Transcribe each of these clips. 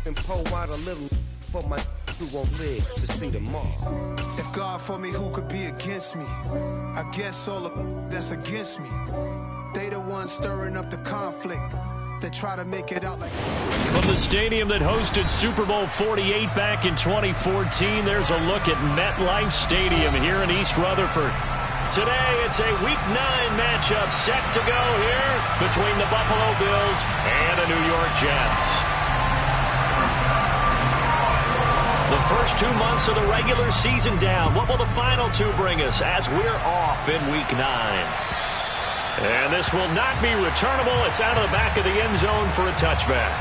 and pour out a little for my who won't live to see tomorrow. If God for me, who could be against me? I guess all the that's against me. They the ones stirring up the conflict. They try to make it out like... From the stadium that hosted Super Bowl 48 back in 2014, there's a look at MetLife Stadium here in East Rutherford. Today, it's a Week 9 matchup set to go here between the Buffalo Bills and the New York Jets. The first 2 months of the regular season down. What will the final two bring us as we're off in Week 9? And this will not be returnable. It's out of the back of the end zone for a touchback.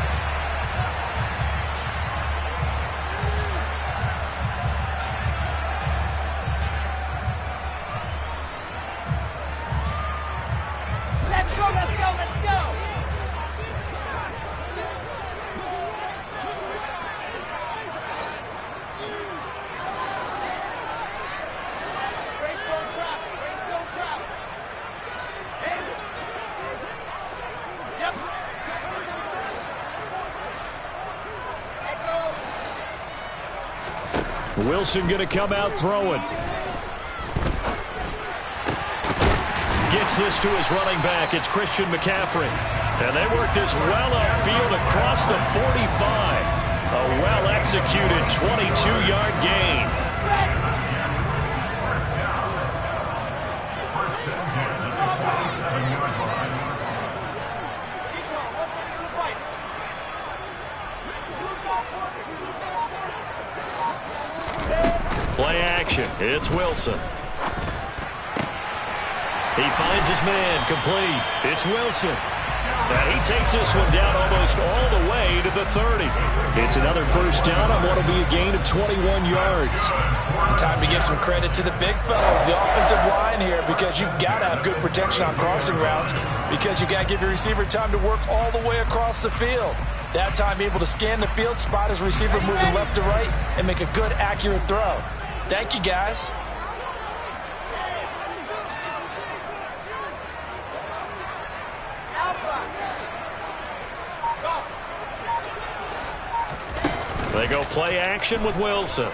Let's go, let's go, let's go! Race don't trap, race don't trap. Yep. Wilson going to come out throwing. Gets this to his running back. It's Christian McCaffrey. And they work this well upfield across the 45. A well-executed 22-yard gain. Play action. It's Wilson. He finds his man complete. It's Wilson. And he takes this one down almost all the way to the 30. It's another first down on what will be a gain of 21 yards. Time to give some credit to the big fellas, the offensive line here, because you've got to have good protection on crossing routes, because you've got to give your receiver time to work all the way across the field. That time able to scan the field, spot his receiver moving left to right, and make a good, accurate throw. Thank you, guys. They go play action with Wilson.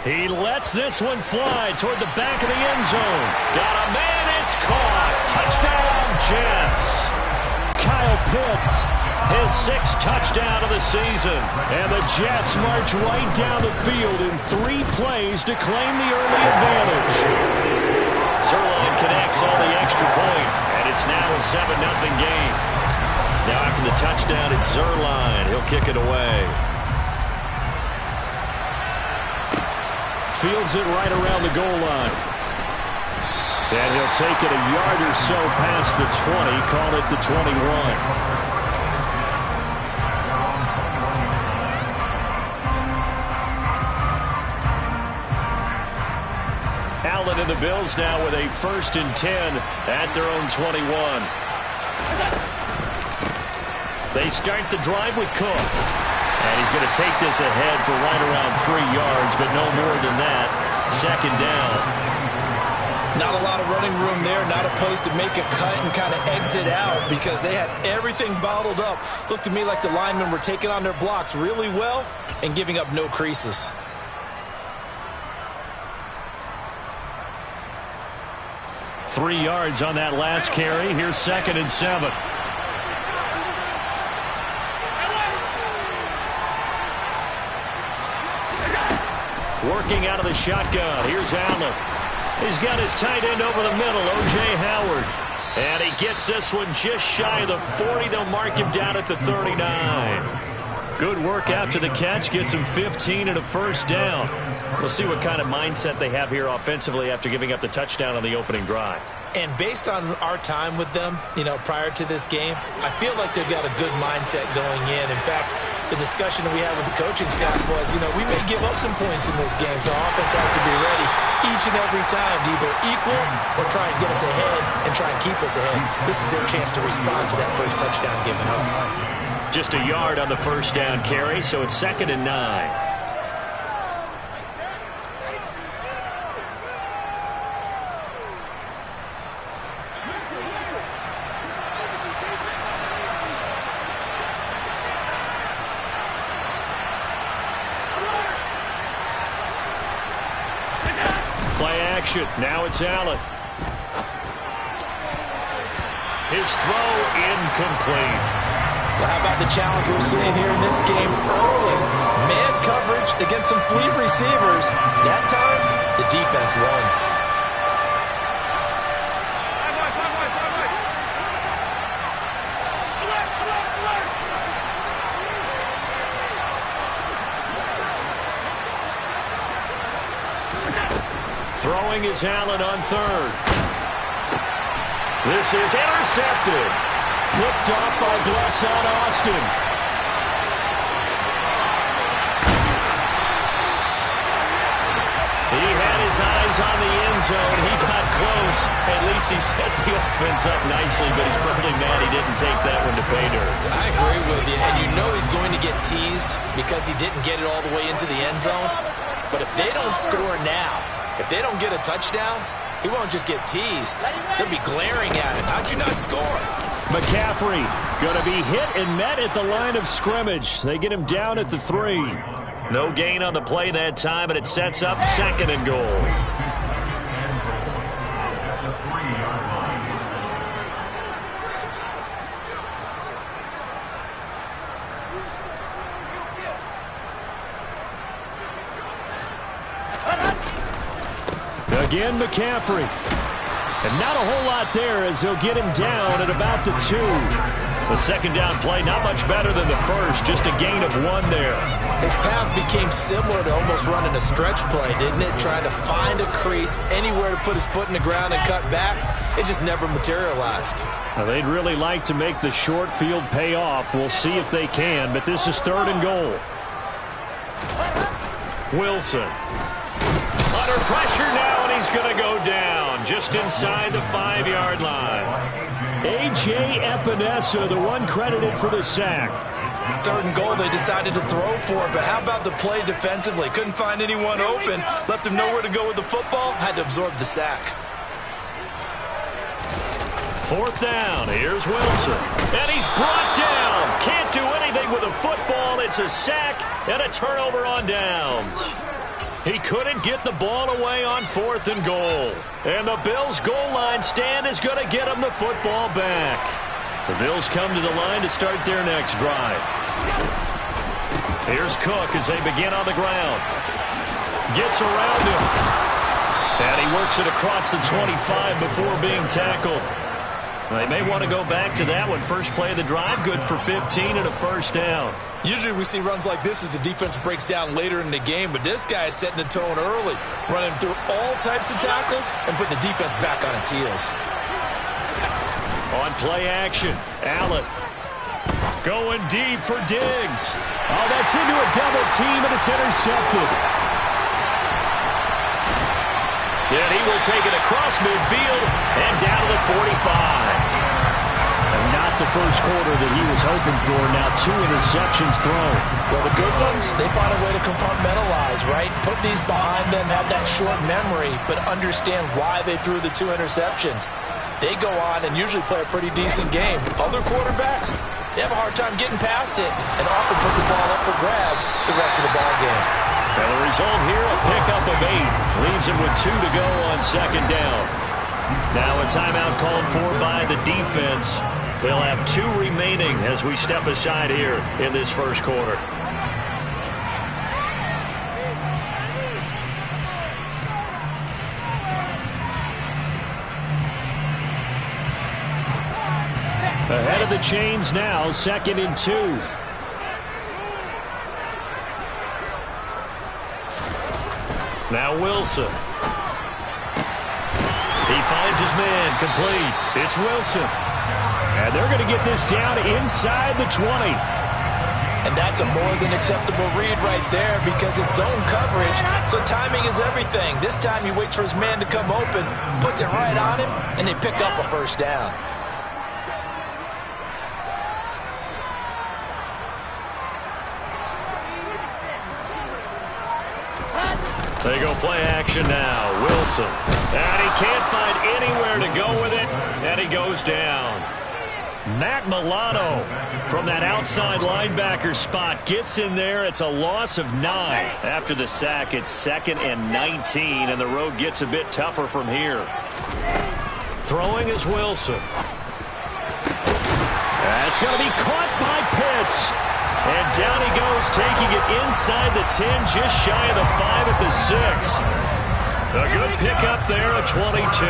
He lets this one fly toward the back of the end zone. Got a man, it's caught. Touchdown, Jets. Kyle Pitts, his 6th touchdown of the season. And the Jets march right down the field in 3 plays to claim the early advantage. Zerline connects on the extra point, and it's now a 7-0 game. Now after the touchdown, it's Zerline. He'll kick it away. Fields it right around the goal line. And he'll take it a yard or so past the 20, call it the 21. Allen and the Bills now with a 1st and 10 at their own 21. They start the drive with Cook. And he's going to take this ahead for right around 3 yards, but no more than that. 2nd down. Not a lot of running room there, not a place to make a cut and kind of exit out, because they had everything bottled up. Looked to me like the linemen were taking on their blocks really well and giving up no creases. Three yards on that last carry. Here's 2nd and 7. Working out of the shotgun. Here's Allen. He's got his tight end over the middle, O.J. Howard. And he gets this one just shy of the 40. They'll mark him down at the 39. Good work after the catch. Gets him 15 and a 1st down. We'll see what kind of mindset they have here offensively after giving up the touchdown on the opening drive. And based on our time with them, prior to this game, I feel like they've got a good mindset going in. In fact, the discussion that we had with the coaching staff was, we may give up some points in this game, so our offense has to be ready each and every time to either equal or try and get us ahead and try and keep us ahead. This is their chance to respond to that first touchdown given up. Just a yard on the 1st down carry, so it's 2nd and 9. Play action. Now it's Allen. His throw incomplete. Well, how about the challenge we're seeing here in this game early? Man coverage against some fleet receivers. That time, the defense won. Throwing is Allen on third. This is intercepted. Picked off by Blesson Austin. He had his eyes on the end zone. He got close. At least he set the offense up nicely, but he's probably mad he didn't take that one to pay dirt. I agree with you, and you know he's going to get teased because he didn't get it all the way into the end zone. But if they don't score now, if they don't get a touchdown, he won't just get teased. They'll be glaring at him. How'd you not score? McCaffrey going to be hit and met at the line of scrimmage. They get him down at the 3. No gain on the play that time, and it sets up 2nd and goal. Again, McCaffrey. And not a whole lot there as he'll get him down at about the 2. The second down play, not much better than the first, just a gain of 1 there. His path became similar to almost running a stretch play, didn't it? Trying to find a crease, anywhere to put his foot in the ground and cut back. It just never materialized. Now, they'd really like to make the short field pay off. We'll see if they can, but this is 3rd and goal. Wilson. Under pressure now, and he's going to go down just inside the 5-yard line. A.J. Epinesa, the one credited for the sack. 3rd and goal, they decided to throw for it, but how about the play defensively? Couldn't find anyone open, left him nowhere to go with the football, had to absorb the sack. 4th down, here's Wilson, and he's brought down. Can't do anything with a football. It's a sack and a turnover on downs. He couldn't get the ball away on 4th and goal. And the Bills' goal line stand is going to get him the football back. The Bills come to the line to start their next drive. Here's Cook as they begin on the ground. Gets around him. And he works it across the 25 before being tackled. They may want to go back to that one. First play of the drive, good for 15 and a 1st down. Usually we see runs like this as the defense breaks down later in the game, but this guy is setting the tone early, running through all types of tackles and putting the defense back on its heels. On play action, Allen going deep for Diggs. Oh, that's into a double team, and it's intercepted. And he will take it across midfield and down to the 45. And not the first quarter that he was hoping for. Now 2 interceptions thrown. Well, the good ones, they find a way to compartmentalize, right? Put these behind them, have that short memory, but understand why they threw the 2 interceptions. They go on and usually play a pretty decent game. Other quarterbacks, they have a hard time getting past it and often put the ball up for grabs the rest of the ball game. And the result here, a pickup of 8. Leaves him with 2 to go on 2nd down. Now a timeout called for by the defense. They'll have 2 remaining as we step aside here in this first quarter. Ahead of the chains now, 2nd and 2. Now Wilson. He finds his man complete. It's Wilson. And they're going to get this down inside the 20. And that's a more than acceptable read right there because it's zone coverage, so timing is everything. This time he waits for his man to come open, puts it right on him, and they pick up a 1st down. They go play action now. Wilson. And he can't find anywhere to go with it. And he goes down. Matt Milano from that outside linebacker spot gets in there. It's a loss of 9. After the sack, it's 2nd and 19, and the road gets a bit tougher from here. Throwing is Wilson. That's going to be caught by Pitts. And down he goes, taking it inside the 10, just shy of the 5 at the 6. A good pickup there at 22.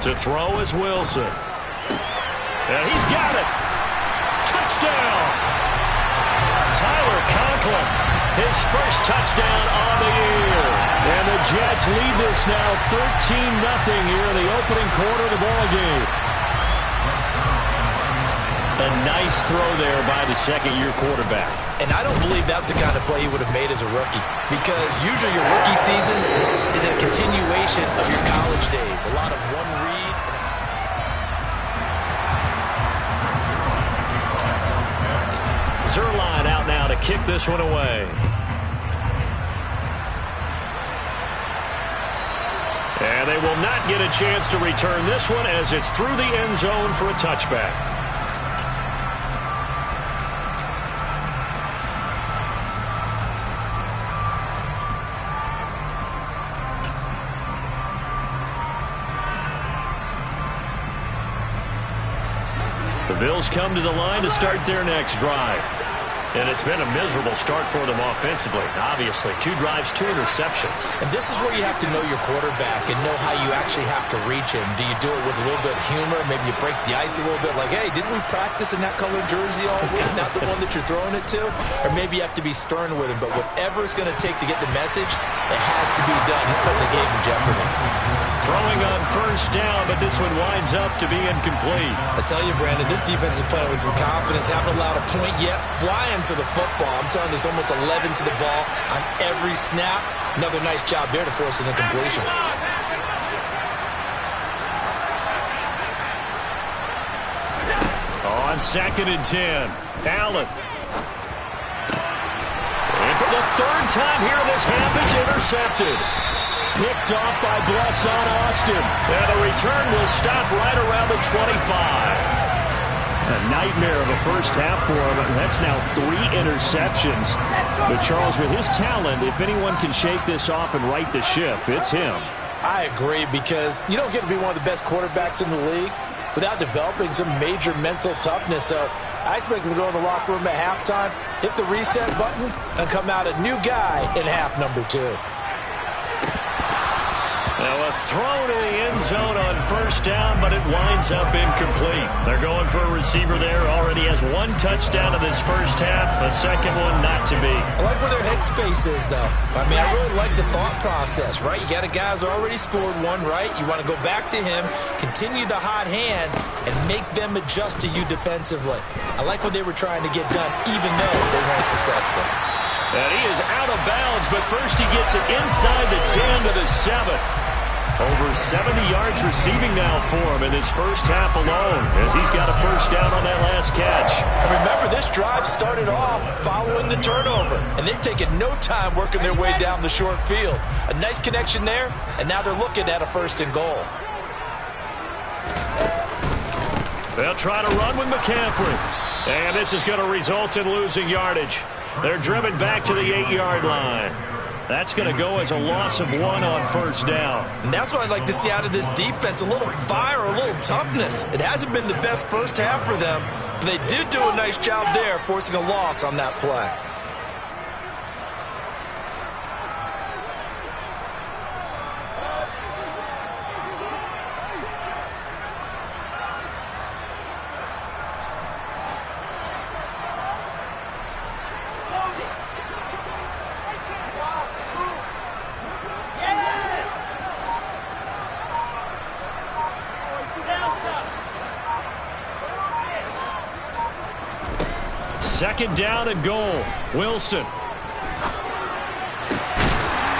To throw is Wilson. And he's got it. Touchdown. Tyler Conklin, his first touchdown on the year. And the Jets lead this now 13-0 here in the opening quarter of the ball game. A nice throw there by the second-year quarterback. And I don't believe that was the kind of play he would have made as a rookie, because usually your rookie season is a continuation of your college days. A lot of one read. Zerline out now to kick this one away. And they will not get a chance to return this one as it's through the end zone for a touchback. The Bills come to the line to start their next drive. And it's been a miserable start for them offensively. Obviously, 2 drives, 2 interceptions. And this is where you have to know your quarterback and know how you actually have to reach him. Do you do it with a little bit of humor? Maybe you break the ice a little bit like, hey, didn't we practice in that colored jersey all week? Not the one that you're throwing it to? Or maybe you have to be stern with him. But whatever it's going to take to get the message, it has to be done. He's putting the game in jeopardy. Throwing on first down, but this one winds up to be incomplete. I tell you, Brandon, this defense is playing with some confidence. Haven't allowed a point yet. Flying to the football. I'm telling you, there's almost 11 to the ball on every snap. Another nice job there to force an incompletion. On 2nd and 10, Allen. And for the 3rd time here in this half, it's intercepted. Picked off by Blesson Austin. And the return will stop right around the 25. A nightmare of a first half for him. That's now 3 interceptions. But Charles, with his talent, if anyone can shake this off and right the ship, it's him. I agree, because you don't get to be one of the best quarterbacks in the league without developing some major mental toughness. So I expect him to go in the locker room at halftime, hit the reset button, and come out a new guy in half number 2. Now a throw to the end zone on first down, but it winds up incomplete. They're going for a receiver there. Already has 1 touchdown in this first half. A second one not to be. I like where their headspace is, though. I mean, I really like the thought process, right? You got a guy who's already scored 1, right? You want to go back to him, continue the hot hand, and make them adjust to you defensively. I like what they were trying to get done, even though they weren't successful. And he is out of bounds, but first he gets it inside the 10 to the 7. Over 70 yards receiving now for him in this first half alone, as he's got a first down on that last catch. And remember, this drive started off following the turnover, and they've taken no time working their way down the short field. A nice connection there, and now they're looking at a 1st and goal. They'll try to run with McCaffrey, and this is going to result in losing yardage. They're driven back to the 8-yard line. That's going to go as a loss of 1 on first down. And that's what I'd like to see out of this defense, a little fire, a little toughness. It hasn't been the best first half for them, but they did do a nice job there forcing a loss on that play. Second down and goal. Wilson.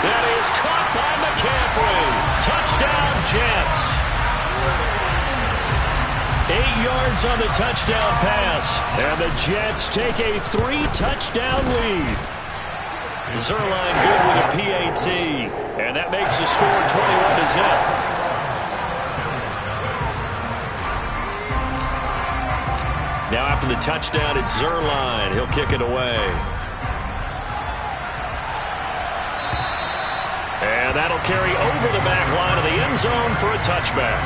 That is caught by McCaffrey. Touchdown, Jets. 8 yards on the touchdown pass. And the Jets take a 3-touchdown lead. Zerline good with a PAT. And that makes the score 21-0. Now after the touchdown, it's Zerline. He'll kick it away. And that'll carry over the back line of the end zone for a touchback.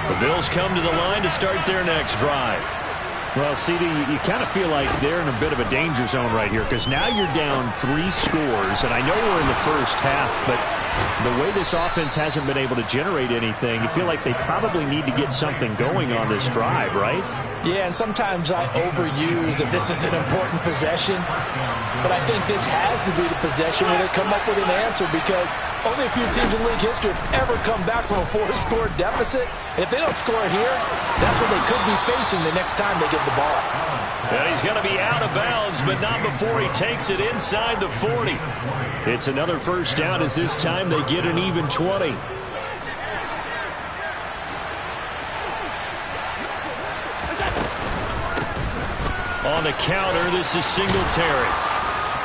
The Bills come to the line to start their next drive. Well, CD, you kind of feel like they're in a bit of a danger zone right here because now you're down 3 scores, and I know we're in the first half, but the way this offense hasn't been able to generate anything, you feel like they probably need to get something going on this drive, right? Yeah, and sometimes I overuse that this is an important possession, but I think this has to be the possession where they come up with an answer because only a few teams in league history have ever come back from a 4-score deficit. And if they don't score here, that's what they could be facing the next time they get the ball. And he's going to be out of bounds, but not before he takes it inside the 40. It's another first down as this time they get an even 20. On the counter, this is Singletary.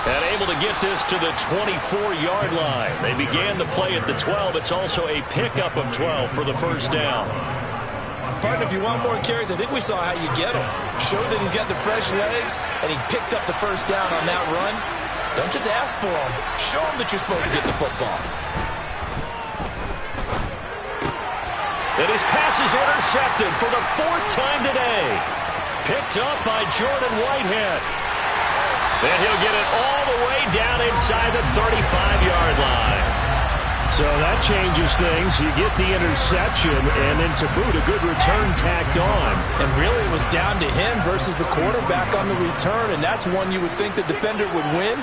And able to get this to the 24-yard line. They began the play at the 12. It's also a pickup of 12 for the first down. Partner, if you want more carries, I think we saw how you get him. Showed that he's got the fresh legs, and he picked up the first down on that run. Don't just ask for him. Show him that you're supposed to get the football. And his pass is intercepted for the 4th time today. Picked up by Jordan Whitehead. And he'll get it all the way down inside the 35-yard line. So that changes things. You get the interception, and then to boot, a good return tacked on. And really it was down to him versus the quarterback on the return, and that's one you would think the defender would win.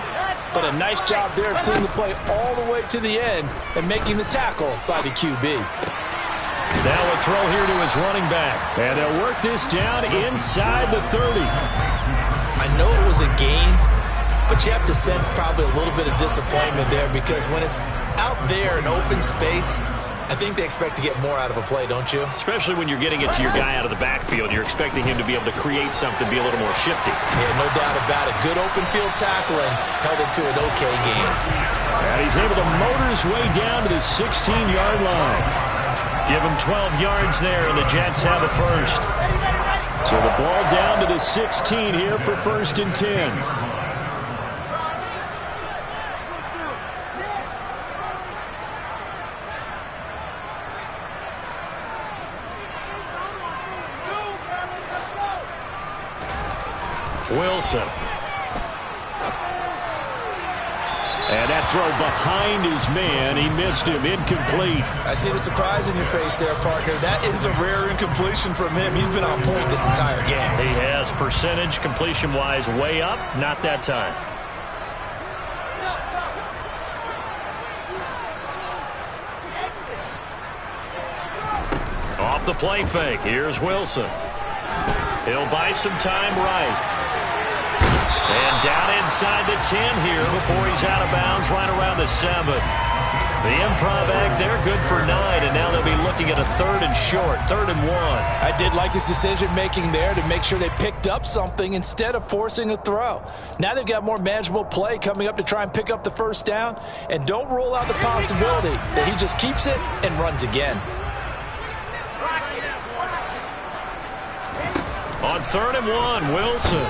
But a nice job there of seeing the play all the way to the end and making the tackle by the QB. Now a throw here to his running back. And they'll work this down inside the 30. I know it was a gain, but you have to sense probably a little bit of disappointment there because when it's out there in open space, I think they expect to get more out of a play, don't you? Especially when you're getting it to your guy out of the backfield. You're expecting him to be able to create something, be a little more shifty. Yeah, no doubt about it. Good open field tackling held it to an okay gain. And he's able to motor his way down to the 16-yard line. Give him 12 yards there, and the Jets have a first. So the ball down to the 16 here for 1st and 10. Wilson. And that throw behind his man. He missed him. Incomplete. I see the surprise in your face there, partner. That is a rare incompletion from him. He's been on point this entire game. He has percentage completion-wise way up. Not that time. Off the play fake. Here's Wilson. He'll buy some time right. And down inside the 10 here before he's out of bounds right around the 7. The improv act, they're good for 9, and now they'll be looking at a 3rd and short, 3rd and 1. I did like his decision-making there to make sure they picked up something instead of forcing a throw. Now they've got more manageable play coming up to try and pick up the first down, and don't rule out the possibility that he just keeps it and runs again. On 3rd and 1, Wilson.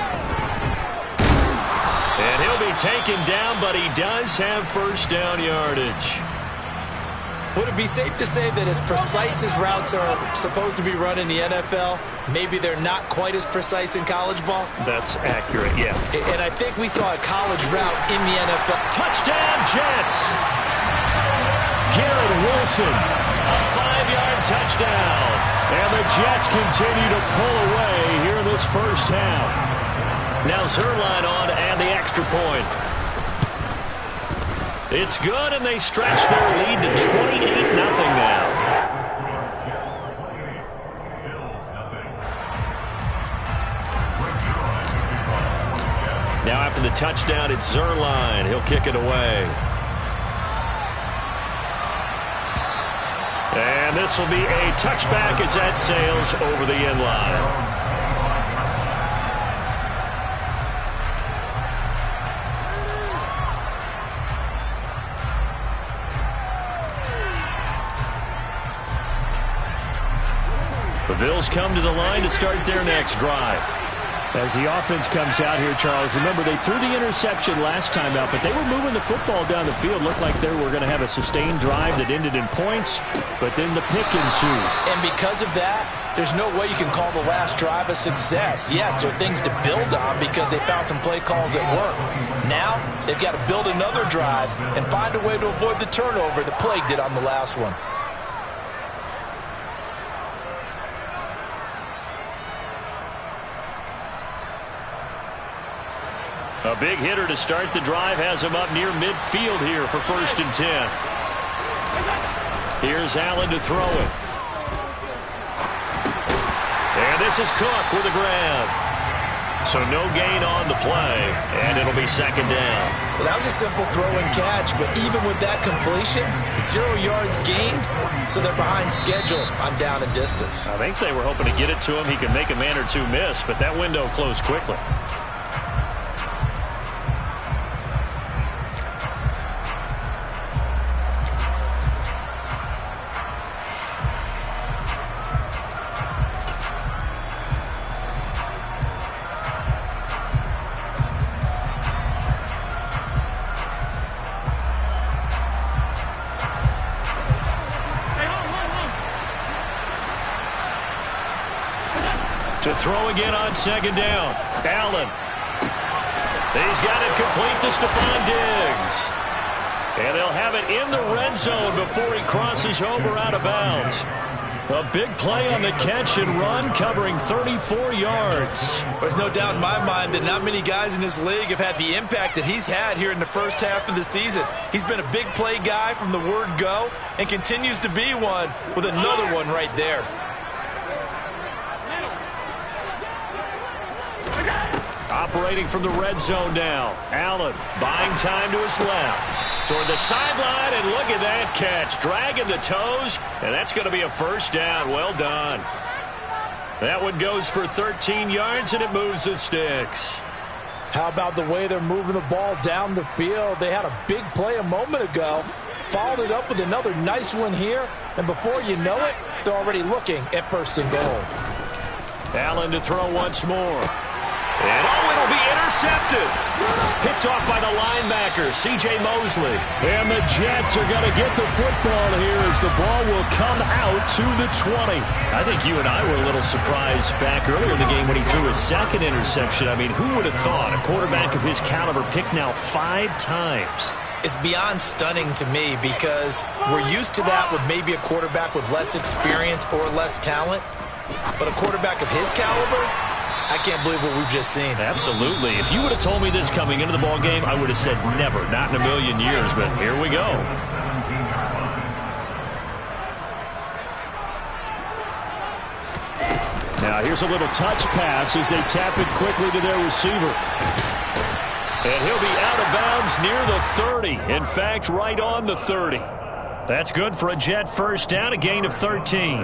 And he'll be taken down, but he does have first down yardage. Would it be safe to say that as precise as routes are supposed to be run in the NFL, maybe they're not quite as precise in college ball? That's accurate, yeah. And I think we saw a college route in the NFL. Touchdown, Jets! Garrett Wilson, a 5-yard touchdown. And the Jets continue to pull away here in this first half. Now Zerline on and the extra point. It's good, and they stretch their lead to 28-0 now. Now after the touchdown, it's Zerline. He'll kick it away. And this will be a touchback as that sails over the end line. The Bills come to the line to start their next drive. As the offense comes out here, Charles, remember they threw the interception last time out, but they were moving the football down the field. Looked like they were going to have a sustained drive that ended in points, but then the pick ensued. And because of that, there's no way you can call the last drive a success. Yes, there are things to build on because they found some play calls that work. Now, they've got to build another drive and find a way to avoid the turnover that plagued it on the last one. A big hitter to start the drive has him up near midfield here for 1st and 10. Here's Allen to throw it. And this is Cook with a grab. So no gain on the play, and it'll be 2nd down. Well, that was a simple throw and catch, but even with that completion, 0 yards gained, so they're behind schedule on down and distance. I think they were hoping to get it to him. He could make a man or two miss, but that window closed quickly. To throw again on 2nd down. Allen. He's got it complete to Stephon Diggs. And they'll have it in the red zone before he crosses over out of bounds. A big play on the catch and run, covering 34 yards. There's no doubt in my mind that not many guys in this league have had the impact that he's had here in the first half of the season. He's been a big play guy from the word go and continues to be one with another one right there. Operating from the red zone now. Allen buying time to his left. Toward the sideline, and look at that catch. Dragging the toes, and that's going to be a 1st down. Well done. That one goes for 13 yards, and it moves the sticks. How about the way they're moving the ball down the field? They had a big play a moment ago. Followed it up with another nice one here, and before you know it, they're already looking at 1st and goal. Allen to throw once more. And it'll be intercepted. Picked off by the linebacker, C.J. Mosley. And the Jets are going to get the football here as the ball will come out to the 20. I think you and I were a little surprised back earlier in the game when he threw his 2nd interception. I mean, who would have thought a quarterback of his caliber picked now 5 times? It's beyond stunning to me because we're used to that with maybe a quarterback with less experience or less talent. But a quarterback of his caliber, I can't believe what we've just seen. Absolutely. If you would have told me this coming into the ball game, I would have said never, not in a million years, but here we go. Now here's a little touch pass as they tap it quickly to their receiver. And he'll be out of bounds near the 30. In fact, right on the 30. That's good for a Jet 1st down, a gain of 13.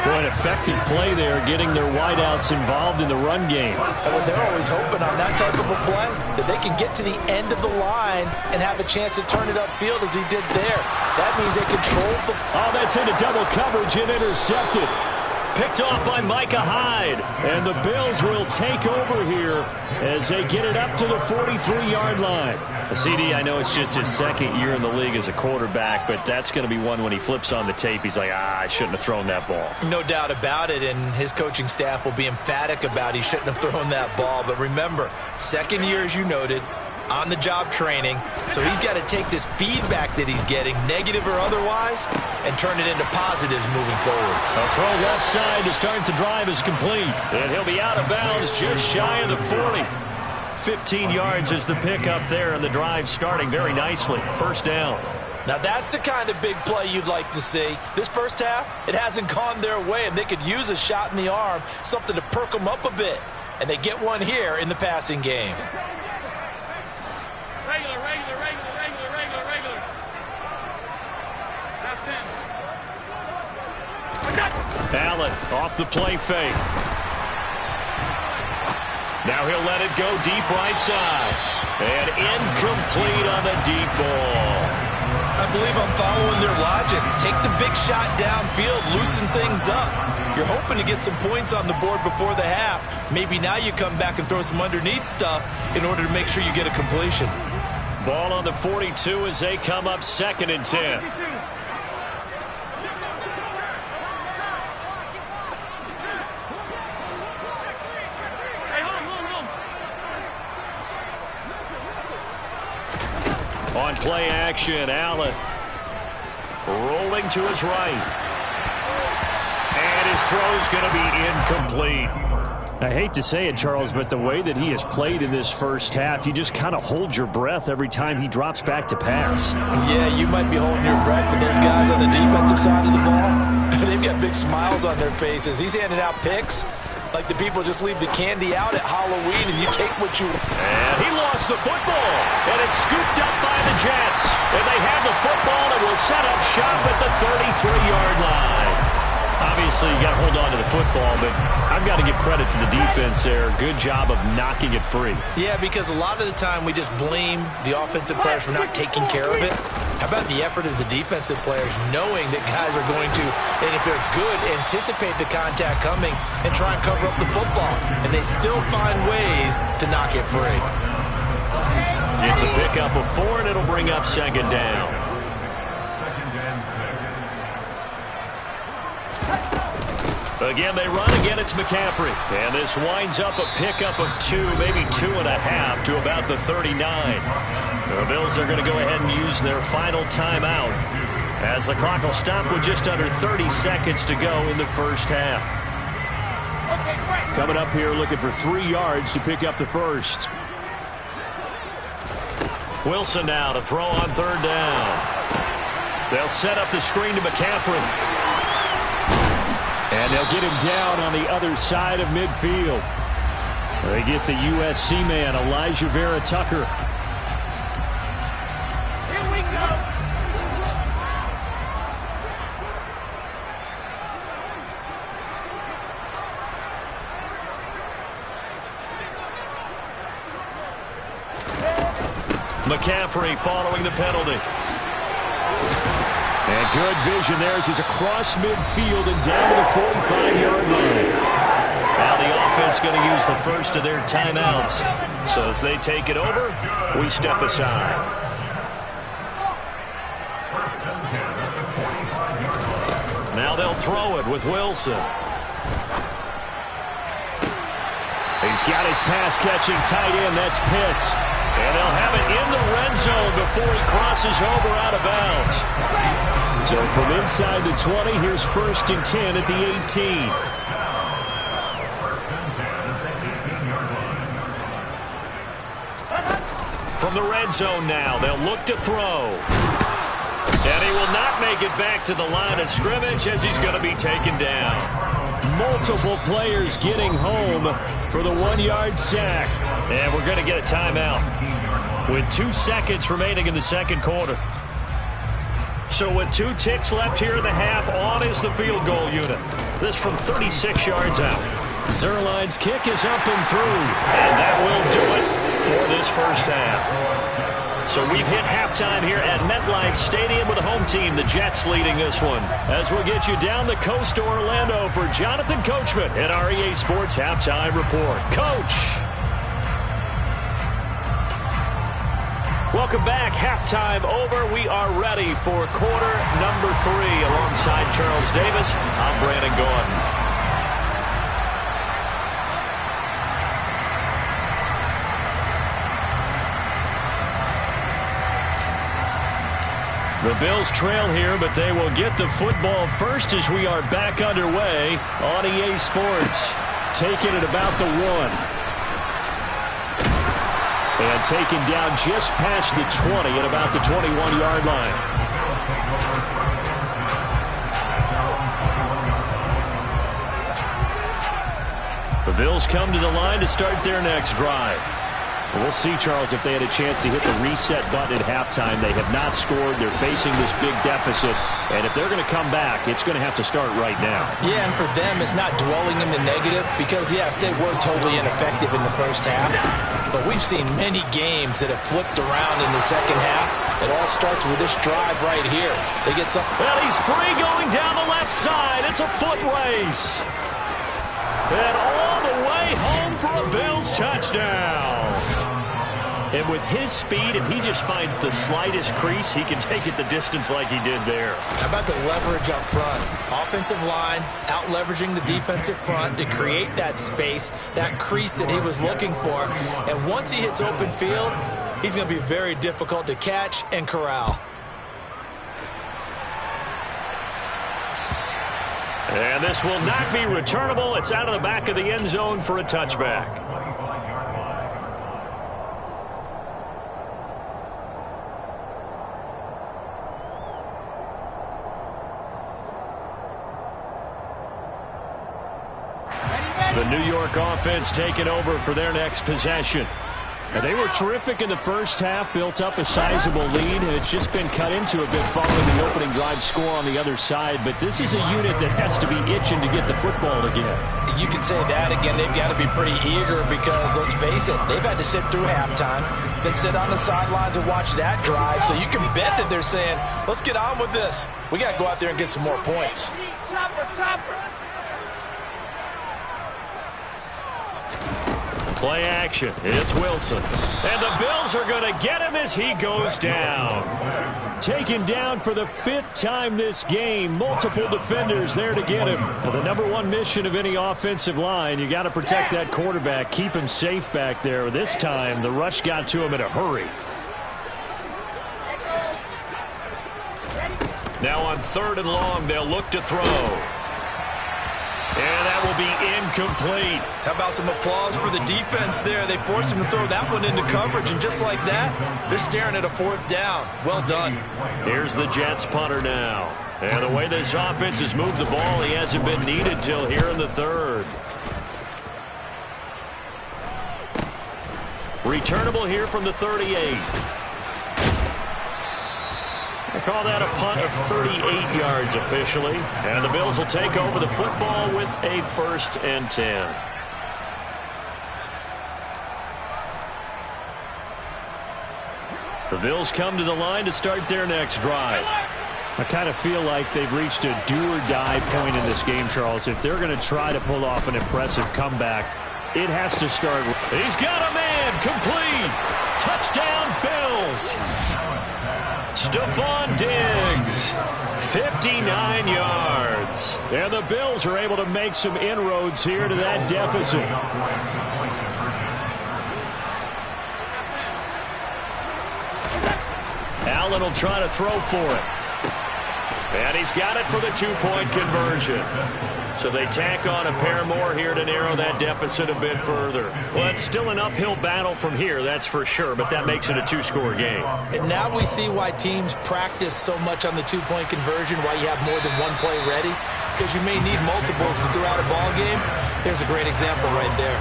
Boy, an effective play there, getting their wideouts involved in the run game. And they're always hoping on that type of a play that they can get to the end of the line and have a chance to turn it upfield as he did there. That means they control the... Oh, that's into double coverage and intercepted. Picked off by Micah Hyde. And the Bills will take over here as they get it up to the 43-yard line. CD, I know it's just his 2nd year in the league as a quarterback, but that's going to be one when he flips on the tape, he's like, I shouldn't have thrown that ball. No doubt about it, and his coaching staff will be emphatic about he shouldn't have thrown that ball. But remember, 2nd year, as you noted, on-the-job training, so he's got to take this feedback that he's getting, negative or otherwise, and turn it into positives moving forward. A throw left side to start the drive is complete, and he'll be out of bounds just shy of the 40. 15 yards is the pickup there, and the drive starting very nicely. 1st down. Now that's the kind of big play you'd like to see. This first half, it hasn't gone their way, and they could use a shot in the arm, something to perk them up a bit. And they get one here in the passing game. Regular. That's 10. Allen off the play fake. Now he'll let it go deep right side. And incomplete on the deep ball. I believe I'm following their logic. Take the big shot downfield, loosen things up. You're hoping to get some points on the board before the half. Maybe now you come back and throw some underneath stuff in order to make sure you get a completion. Ball on the 42 as they come up 2nd and 10. On play action, Allen rolling to his right. And his throw's going to be incomplete. I hate to say it, Charles, but the way that he has played in this first half, you just kind of hold your breath every time he drops back to pass. Yeah, you might be holding your breath, but those guys on the defensive side of the ball, they've got big smiles on their faces. He's handing out picks like the people just leave the candy out at Halloween and you take what you want. And he lost the football, and it's scooped up by the Jets. And they have the football and will set up shop at the 33-yard line. Obviously, you got to hold on to the football, but I've got to give credit to the defense there. Good job of knocking it free. Yeah, because a lot of the time we just blame the offensive players for not taking care of it. How about the effort of the defensive players knowing that guys are going to, and if they're good, anticipate the contact coming and try and cover up the football. And they still find ways to knock it free. It's a pickup of 4, and it'll bring up 2nd down. Again, they run. Again, it's McCaffrey. And this winds up a pickup of 2, maybe 2.5 to about the 39. The Bills are going to go ahead and use their final timeout as the clock will stop with just under 30 seconds to go in the first half. Coming up here looking for 3 yards to pick up the first. Wilson now to throw on 3rd down. They'll set up the screen to McCaffrey. And they'll get him down on the other side of midfield. They get the USC man, Elijah Vera Tucker. Here we go. McCaffrey following the penalty. And good vision there as he's across midfield and down to the 45-yard line. Now the offense going to use the first of their timeouts. So as they take it over, we step aside. Now they'll throw it with Wilson. He's got his pass-catching tight end. That's Pitts. And they'll have it in the red zone before he crosses over out of bounds. So from inside the 20, here's 1st and 10 at the 18. From the red zone now, they'll look to throw. And he will not make it back to the line of scrimmage as he's going to be taken down. Multiple players getting home for the 1-yard sack. And we're going to get a timeout with 2 seconds remaining in the second quarter. So with 2 ticks left here in the half, on is the field goal unit. This from 36 yards out. Zerline's kick is up and through. And that will do it for this first half. So we've hit halftime here at MetLife Stadium with the home team, the Jets, leading this one. As we'll get you down the coast to Orlando for Jonathan Coachman at our EA Sports Halftime Report. Coach! Welcome back. Halftime over. We are ready for quarter number 3. Alongside Charles Davis, I'm Brandon Gordon. The Bills trail here, but they will get the football first as we are back underway on EA Sports. Taking it about the 1. And taken down just past the 20 at about the 21-yard line. The Bills come to the line to start their next drive. We'll see, Charles, if they had a chance to hit the reset button at halftime. They have not scored. They're facing this big deficit. And if they're going to come back, it's going to have to start right now. Yeah, and for them, it's not dwelling in the negative because, yes, they were totally ineffective in the first half. But we've seen many games that have flipped around in the second half. It all starts with this drive right here. They get some. Well, he's free going down the left side. It's a foot race. And all the way home for a Bills touchdown. And with his speed, if he just finds the slightest crease, he can take it the distance like he did there. How about the leverage up front? Offensive line out-leveraging the defensive front to create that space, that crease that he was looking for. And once he hits open field, he's going to be very difficult to catch and corral. And this will not be returnable. It's out of the back of the end zone for a touchback. The New York offense taking over for their next possession. And they were terrific in the first half, built up a sizable lead, and it's just been cut into a bit following the opening drive score on the other side. But this is a unit that has to be itching to get the football again. You can say that again. They've got to be pretty eager because, let's face it, they've had to sit through halftime, then sit on the sidelines and watch that drive. So you can bet that they're saying, let's get on with this. We got to go out there and get some more points. Play action. It's Wilson. And the Bills are going to get him as he goes down. Taken down for the 5th time this game. Multiple defenders there to get him. Now, the number one mission of any offensive line, you got to protect that quarterback, keep him safe back there. This time, the rush got to him in a hurry. Now on 3rd and long, they'll look to throw. And that will be incomplete. How about some applause for the defense there? They forced him to throw that one into coverage, and just like that, they're staring at a 4th down. Well done. Here's the Jets punter now. And the way this offense has moved the ball, he hasn't been needed till here in the 3rd. Returnable here from the 38. I call that a punt of 38 yards officially. And the Bills will take over the football with a 1st and 10. The Bills come to the line to start their next drive. I kind of feel like they've reached a do-or-die point in this game, Charles. If they're going to try to pull off an impressive comeback, it has to start. He's got a man complete. Touchdown, Bills. Stephon Diggs, 59 yards. And the Bills are able to make some inroads here to that deficit. Allen will try to throw for it. And he's got it for the 2-point conversion. So they tack on a pair more here to narrow that deficit a bit further. Well, it's still an uphill battle from here, that's for sure, but that makes it a 2-score game. And now we see why teams practice so much on the 2-point conversion, why you have more than one play ready, because you may need multiples throughout a ball game. There's a great example right there.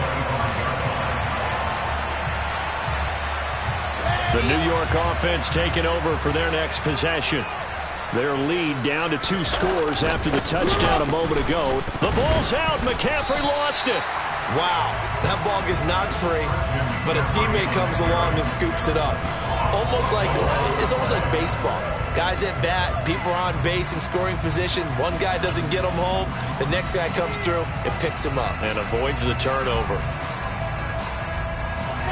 The New York offense taking over for their next possession. Their lead down to 2 scores after the touchdown a moment ago. The ball's out. McCaffrey lost it. Wow, that ball gets knocked free, but a teammate comes along and scoops it up. It's almost like baseball. Guys at bat, people are on base in scoring position. One guy doesn't get them home. The next guy comes through and picks him up. And avoids the turnover.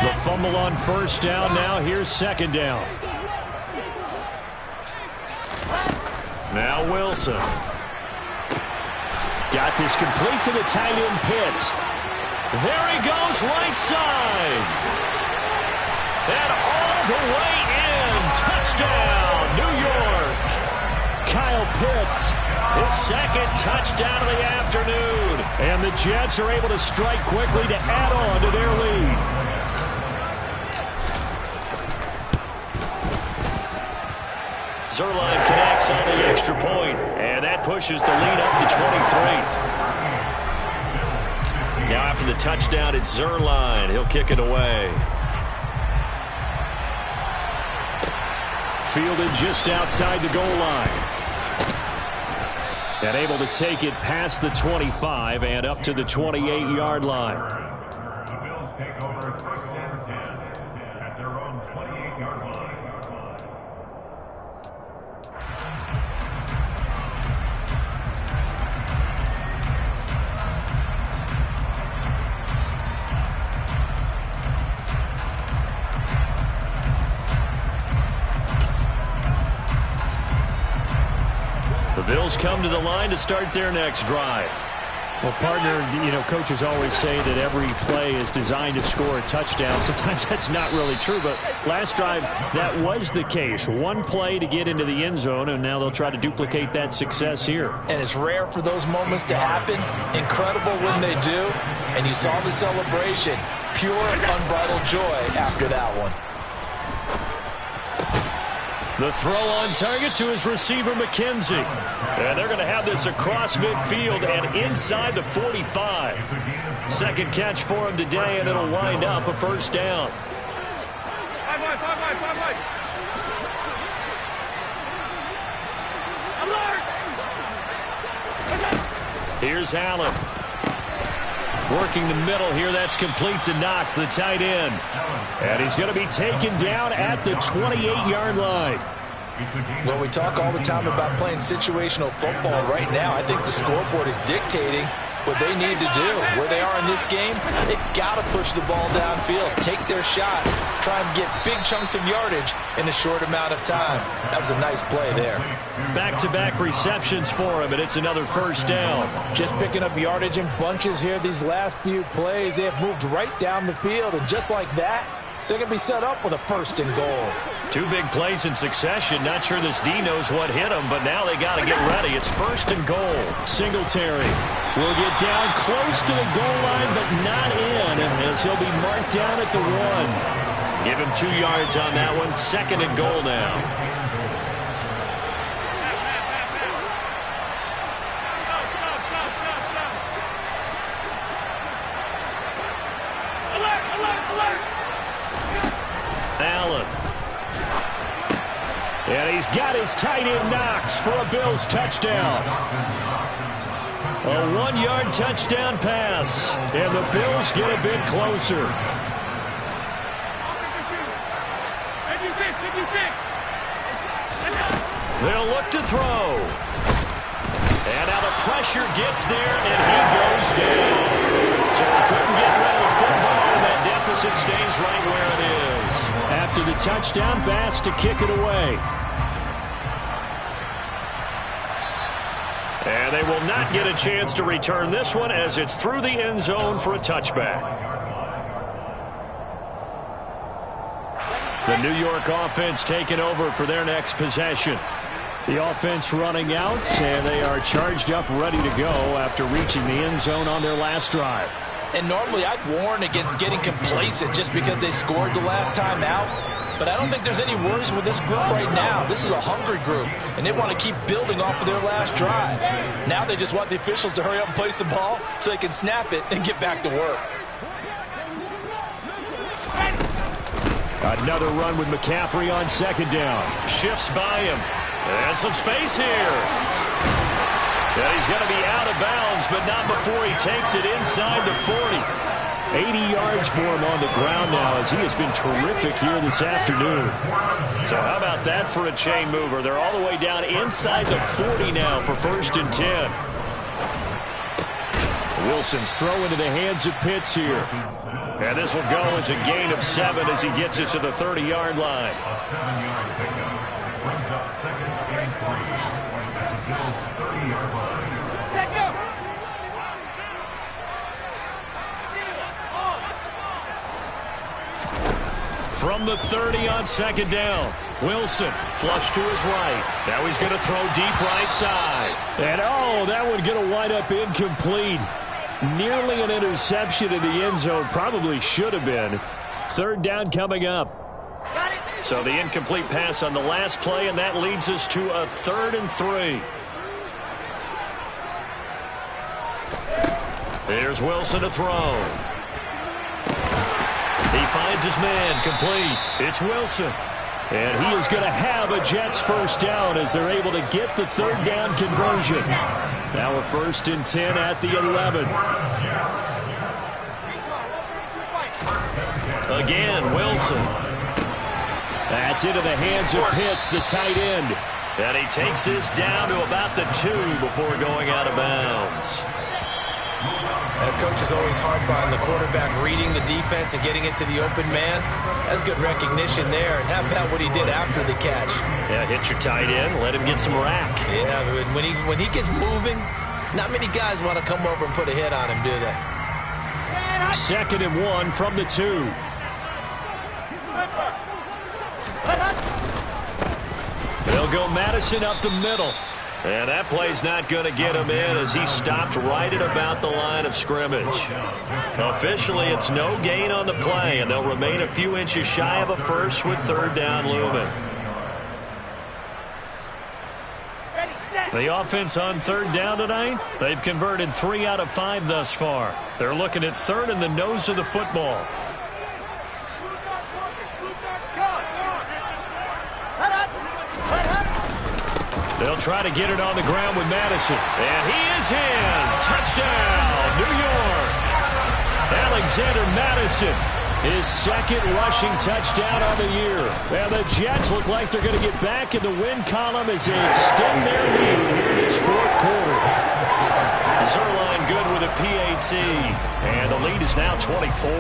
The fumble on 1st down. Now here's 2nd down. Now Wilson. Got this complete to the tight end Pitts. There he goes, right side. And all the way in. Touchdown, New York. Kyle Pitts. His 2nd touchdown of the afternoon. And the Jets are able to strike quickly to add on to their lead. Zerline connects on the extra point, and that pushes the lead up to 23. Now after the touchdown, it's Zerline. He'll kick it away. Fielded just outside the goal line. And able to take it past the 25 and up to the 28-yard line. The Bills take over first and 10 at their own 28-yard line. The Bills come to the line to start their next drive. Well, partner, coaches always say that every play is designed to score a touchdown. Sometimes that's not really true, but last drive, that was the case. One play to get into the end zone, and now they'll try to duplicate that success here. And it's rare for those moments to happen. Incredible when they do. And you saw the celebration. Pure, unbridled joy after that one. The throw on target to his receiver, McKenzie. And they're going to have this across midfield and inside the 45. Second catch for him today, and it'll wind up a first down. Here's Allen. Working the middle here. That's complete to Knox, the tight end. And he's going to be taken down at the 28-yard line. Well, we talk all the time about playing situational football. Right now, I think the scoreboard is dictating what they need to do. Where they are in this game, they've got to push the ball downfield, take their shot, try and get big chunks of yardage in a short amount of time. That was a nice play there. Back-to-back receptions for him, and it's another first down. Just picking up yardage in bunches here these last few plays. They have moved right down the field, and just like that, they're going to be set up with a first and goal. Two big plays in succession. Not sure this D knows what hit him, but now they got to get ready. It's first and goal. Singletary will get down close to the goal line, but not in, as he'll be marked down at the 1. Give him 2 yards on that one. Second and goal now. Allen. And he's got his tight end Knox for a Bills touchdown. A 1-yard touchdown pass. And the Bills get a bit closer. They'll look to throw. And now the pressure gets there, and he goes down. So he couldn't get rid of the football, and that deficit stays right where it is. After the touchdown, Bass to kick it away. And they will not get a chance to return this one as it's through the end zone for a touchback. The New York offense taking over for their next possession. The offense running out, and they are charged up, ready to go after reaching the end zone on their last drive. And normally I'd warn against getting complacent just because they scored the last time out. But I don't think there's any worries with this group right now. This is a hungry group, and they want to keep building off of their last drive. Now they just want the officials to hurry up and place the ball so they can snap it and get back to work. Another run with McCaffrey on second down. Shifts by him. And some space here. And he's going to be out of bounds, but not before he takes it inside the 40. 80 yards for him on the ground now as he has been terrific here this afternoon. So how about that for a chain mover? They're all the way down inside the 40 now for first and 10. Wilson's throw into the hands of Pitts here. And this will go as a gain of 7 as he gets it to the 30-yard line. A 7-yard pickup brings up second and 3 at the Bills' 30-yard line. Second. From the 30 on second down, Wilson flush to his right. Now he's going to throw deep right side. And that one going to wind up incomplete. Nearly an interception in the end zone. Probably should have been. Third down coming up. So the incomplete pass on the last play, and that leads us to a 3rd and 3. Here's Wilson to throw. He finds his man, complete. It's Wilson. And he is going to have a Jets first down as they're able to get the third down conversion. Now a 1st and 10 at the 11. Again, Wilson. That's into the hands of Pitts, the tight end. And he takes this down to about the 2 before going out of bounds. Coach is always hard on the quarterback reading the defense and getting it to the open man. That's good recognition there. And how about what he did after the catch? Yeah, hit your tight end, let him get some rack. Yeah, but when he gets moving, not many guys want to come over and put a hit on him, do they? 2nd and 1 from the 2. They'll go Madison up the middle. And that play's not going to get him in as he stopped right at about the line of scrimmage. Officially, it's no gain on the play, and they'll remain a few inches shy of a first with 3rd down looming. The offense on 3rd down tonight, they've converted 3 out of 5 thus far. They're looking at 3rd in the nose of the football. They'll try to get it on the ground with Madison. And he is in. Touchdown, New York. Alexander Madison, his 2nd rushing touchdown on the year. And the Jets look like they're going to get back in the win column as they extend their lead in this 4th quarter. Zerline good with a PAT. And the lead is now 24.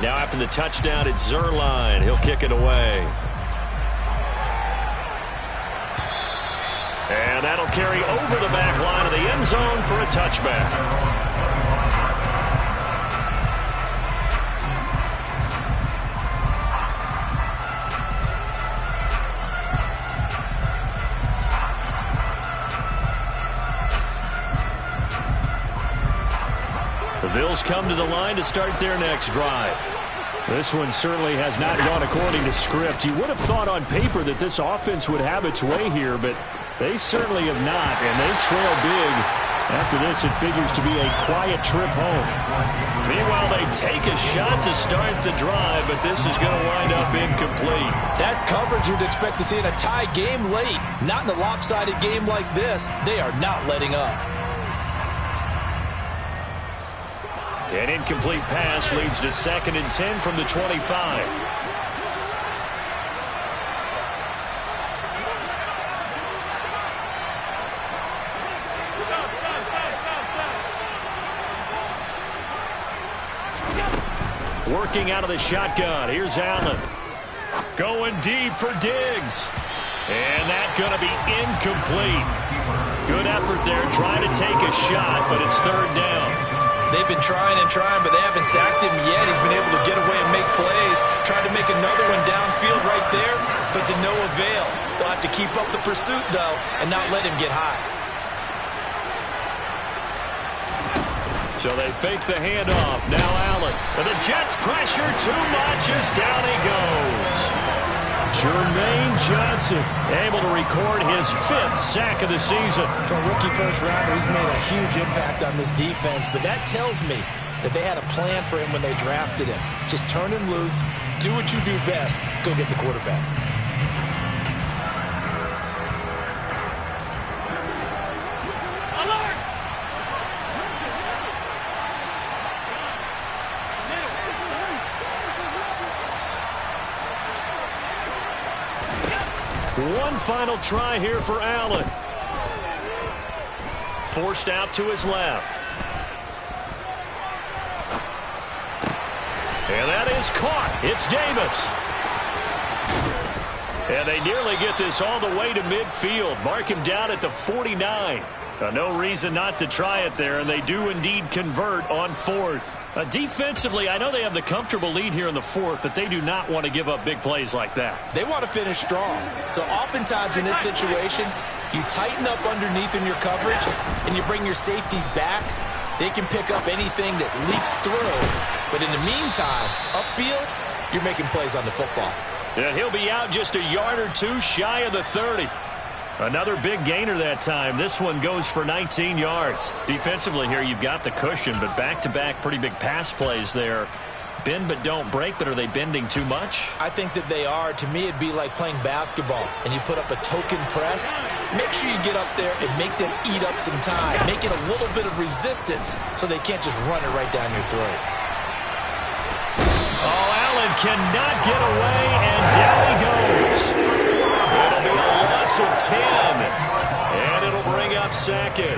Now after the touchdown, it's Zerline. He'll kick it away. And that'll carry over the back line of the end zone for a touchback. The Bills come to the line to start their next drive. This one certainly has not gone according to script. You would have thought on paper that this offense would have its way here, but they certainly have not, and they trail big. After this, it figures to be a quiet trip home. Meanwhile, they take a shot to start the drive, but this is going to wind up incomplete. That's coverage you'd expect to see in a tie game late. Not in a lopsided game like this. They are not letting up. An incomplete pass leads to 2nd and 10 from the 25. Working out of the shotgun. Here's Allen. Going deep for Diggs. And that's going to be incomplete. Good effort there trying to take a shot, but it's 3rd down. They've been trying and trying, but they haven't sacked him yet. He's been able to get away and make plays. Tried to make another one downfield right there, but to no avail. They'll have to keep up the pursuit, though, and not let him get high. So they fake the handoff. Now Allen. And the Jets pressure too much as down he goes. Jermaine Johnson able to record his 5th sack of the season. For a rookie first rounder, he's made a huge impact on this defense, but that tells me that they had a plan for him when they drafted him. Just turn him loose, do what you do best, go get the quarterback. One final try here for Allen. Forced out to his left. And that is caught. It's Davis. And they nearly get this all the way to midfield. Mark him down at the 49. No reason not to try it there, and they do indeed convert on 4th. Defensively, I know they have the comfortable lead here in the 4th, but they do not want to give up big plays like that. They want to finish strong. So oftentimes in this situation, you tighten up underneath in your coverage, and you bring your safeties back. They can pick up anything that leaks through. But in the meantime, upfield, you're making plays on the football. And he'll be out just a yard or two shy of the 30. Another big gainer that time. This one goes for 19 yards. Defensively here, you've got the cushion, but back-to-back pretty big pass plays there. Bend but don't break, but are they bending too much? I think that they are. To me, it'd be like playing basketball, and you put up a token press. Make sure you get up there and make them eat up some time. Make it a little bit of resistance so they can't just run it right down your throat. Oh, Allen cannot get away, and down he goes. It'll be a loss of 10, and it'll bring up second.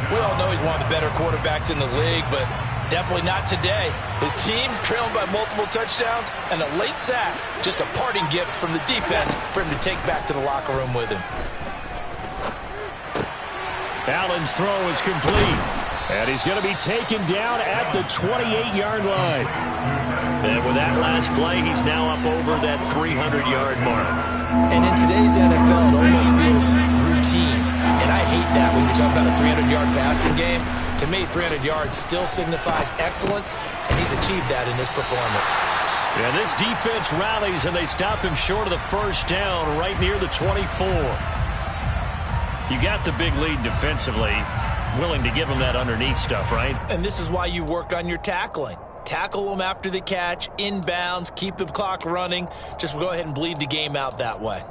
We all know he's one of the better quarterbacks in the league, but definitely not today. His team trailing by multiple touchdowns and a late sack. Just a parting gift from the defense for him to take back to the locker room with him. Allen's throw is complete. And he's going to be taken down at the 28-yard line. And with that last play, he's now up over that 300-yard mark. And in today's NFL, it almost feels routine. And I hate that when you're talking about a 300-yard passing game. To me, 300 yards still signifies excellence, and he's achieved that in his performance. Yeah, this defense rallies, and they stop him short of the first down right near the 24. You got the big lead defensively. Willing to give him that underneath stuff, right? And this is why you work on your tackling. Tackle them after the catch, inbounds, keep the clock running. Just go ahead and bleed the game out that way.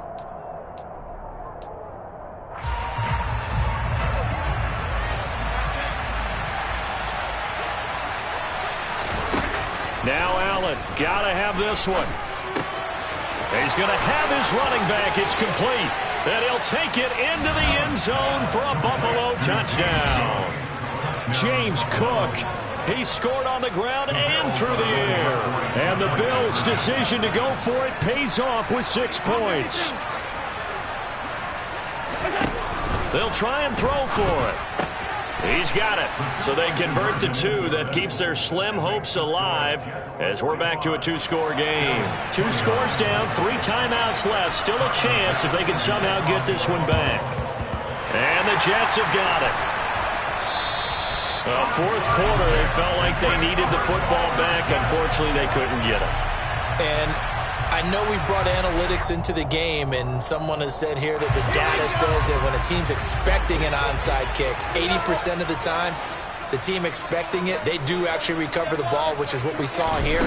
Now Allen, gotta have this one. He's gonna have his running back. It's complete. And he'll take it into the end zone for a Buffalo touchdown. James Cook, he scored on the ground and through the air. And the Bills' decision to go for it pays off with 6 points. They'll try and throw for it. He's got it. So they convert the 2. That keeps their slim hopes alive as we're back to a 2-score game. 2 scores down, 3 timeouts left. Still a chance if they can somehow get this one back. And the Jets have got it. Well, fourth quarter, they felt like they needed the football back. Unfortunately, they couldn't get it. And I know we brought analytics into the game, and someone has said here that the data says that when a team's expecting an onside kick, 80% of the time, the team expecting it, they do actually recover the ball, which is what we saw here.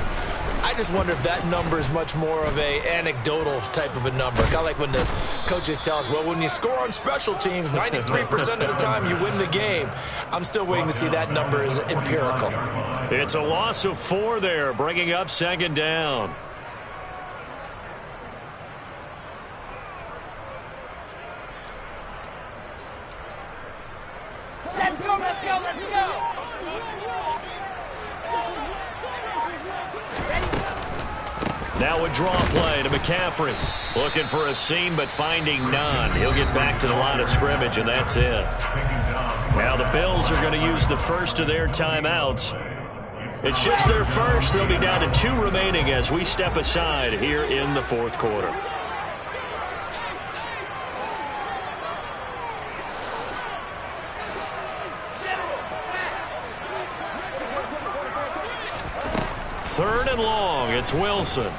I just wonder if that number is much more of a anecdotal type of a number. Kind of like when the coaches tell us, well, when you score on special teams, 93% of the time you win the game. I'm still waiting to see that number is empirical. It's a loss of 4 there, bringing up second down. Let's go, let's go, let's go! Now a draw play to McCaffrey. Looking for a seam, but finding none. He'll get back to the line of scrimmage, and that's it. Now the Bills are going to use the first of their timeouts. It's just their first. They'll be down to 2 remaining as we step aside here in the fourth quarter. Third and long, it's Wilson.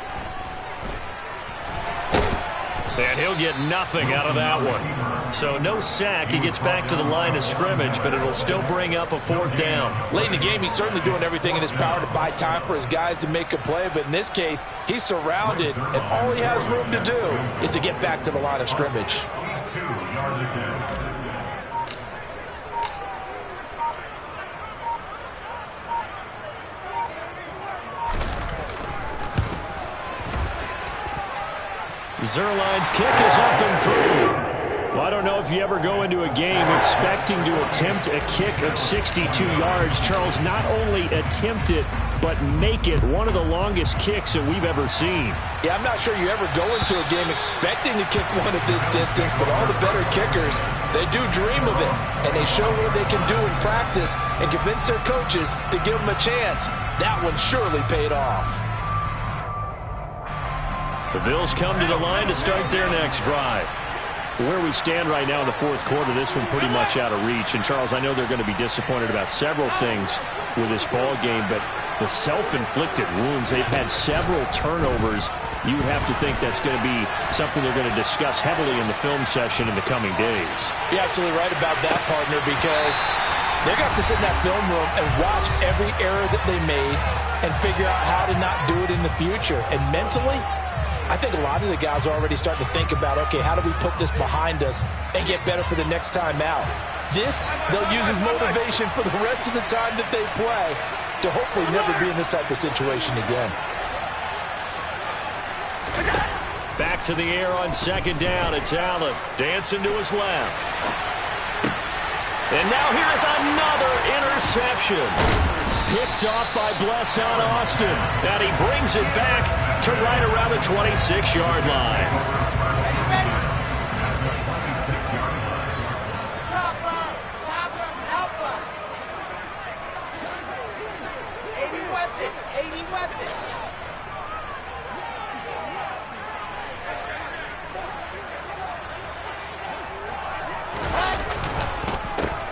And he'll get nothing out of that one. So no sack. He gets back to the line of scrimmage, but it'll still bring up a 4th down. Late in the game, he's certainly doing everything in his power to buy time for his guys to make a play. But in this case, he's surrounded, and all he has room to do is to get back to the line of scrimmage. Zerline's kick is up and through. Well, I don't know if you ever go into a game expecting to attempt a kick of 62 yards. Charles, not only attempt it, but make it one of the longest kicks that we've ever seen. Yeah, I'm not sure you ever go into a game expecting to kick one at this distance, but all the better kickers, they do dream of it, and they show what they can do in practice and convince their coaches to give them a chance. That one surely paid off. The Bills come to the line to start their next drive. Where we stand right now in the fourth quarter, this one pretty much out of reach. And, Charles, I know they're going to be disappointed about several things with this ball game, but the self-inflicted wounds, they've had several turnovers. You would have to think that's going to be something they're going to discuss heavily in the film session in the coming days. You're absolutely right about that, partner, because They're going to have to sit in that film room and watch every error that they made and figure out how to not do it in the future. And mentally, I think a lot of the guys are already starting to think about, okay, how do we put this behind us and get better for the next time out? This, they'll use as motivation for the rest of the time that they play to hopefully never be in this type of situation again. Back to the air on second down. It's Allen dancing to his left. And now here's another interception. Picked off by Blesson Austin. And he brings it back to right around the 26-yard line.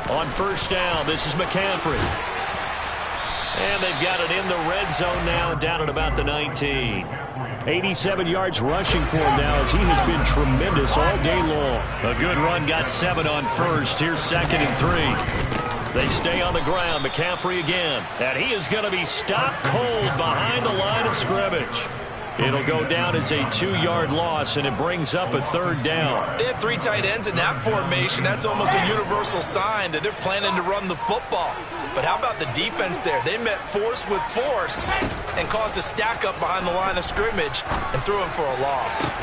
On first down, this is McCaffrey. And they've got it in the red zone now, down at about the 19. 87 yards rushing for him now as he has been tremendous all day long. A good run, got 7 on first. Here's 2nd and 3. They stay on the ground. McCaffrey again. And he is going to be stopped cold behind the line of scrimmage. It'll go down as a 2-yard loss, and it brings up a 3rd down. They had 3 tight ends in that formation. That's almost a universal sign that they're planning to run the football. But how about the defense there? They met force with force and caused a stack up behind the line of scrimmage and threw him for a loss.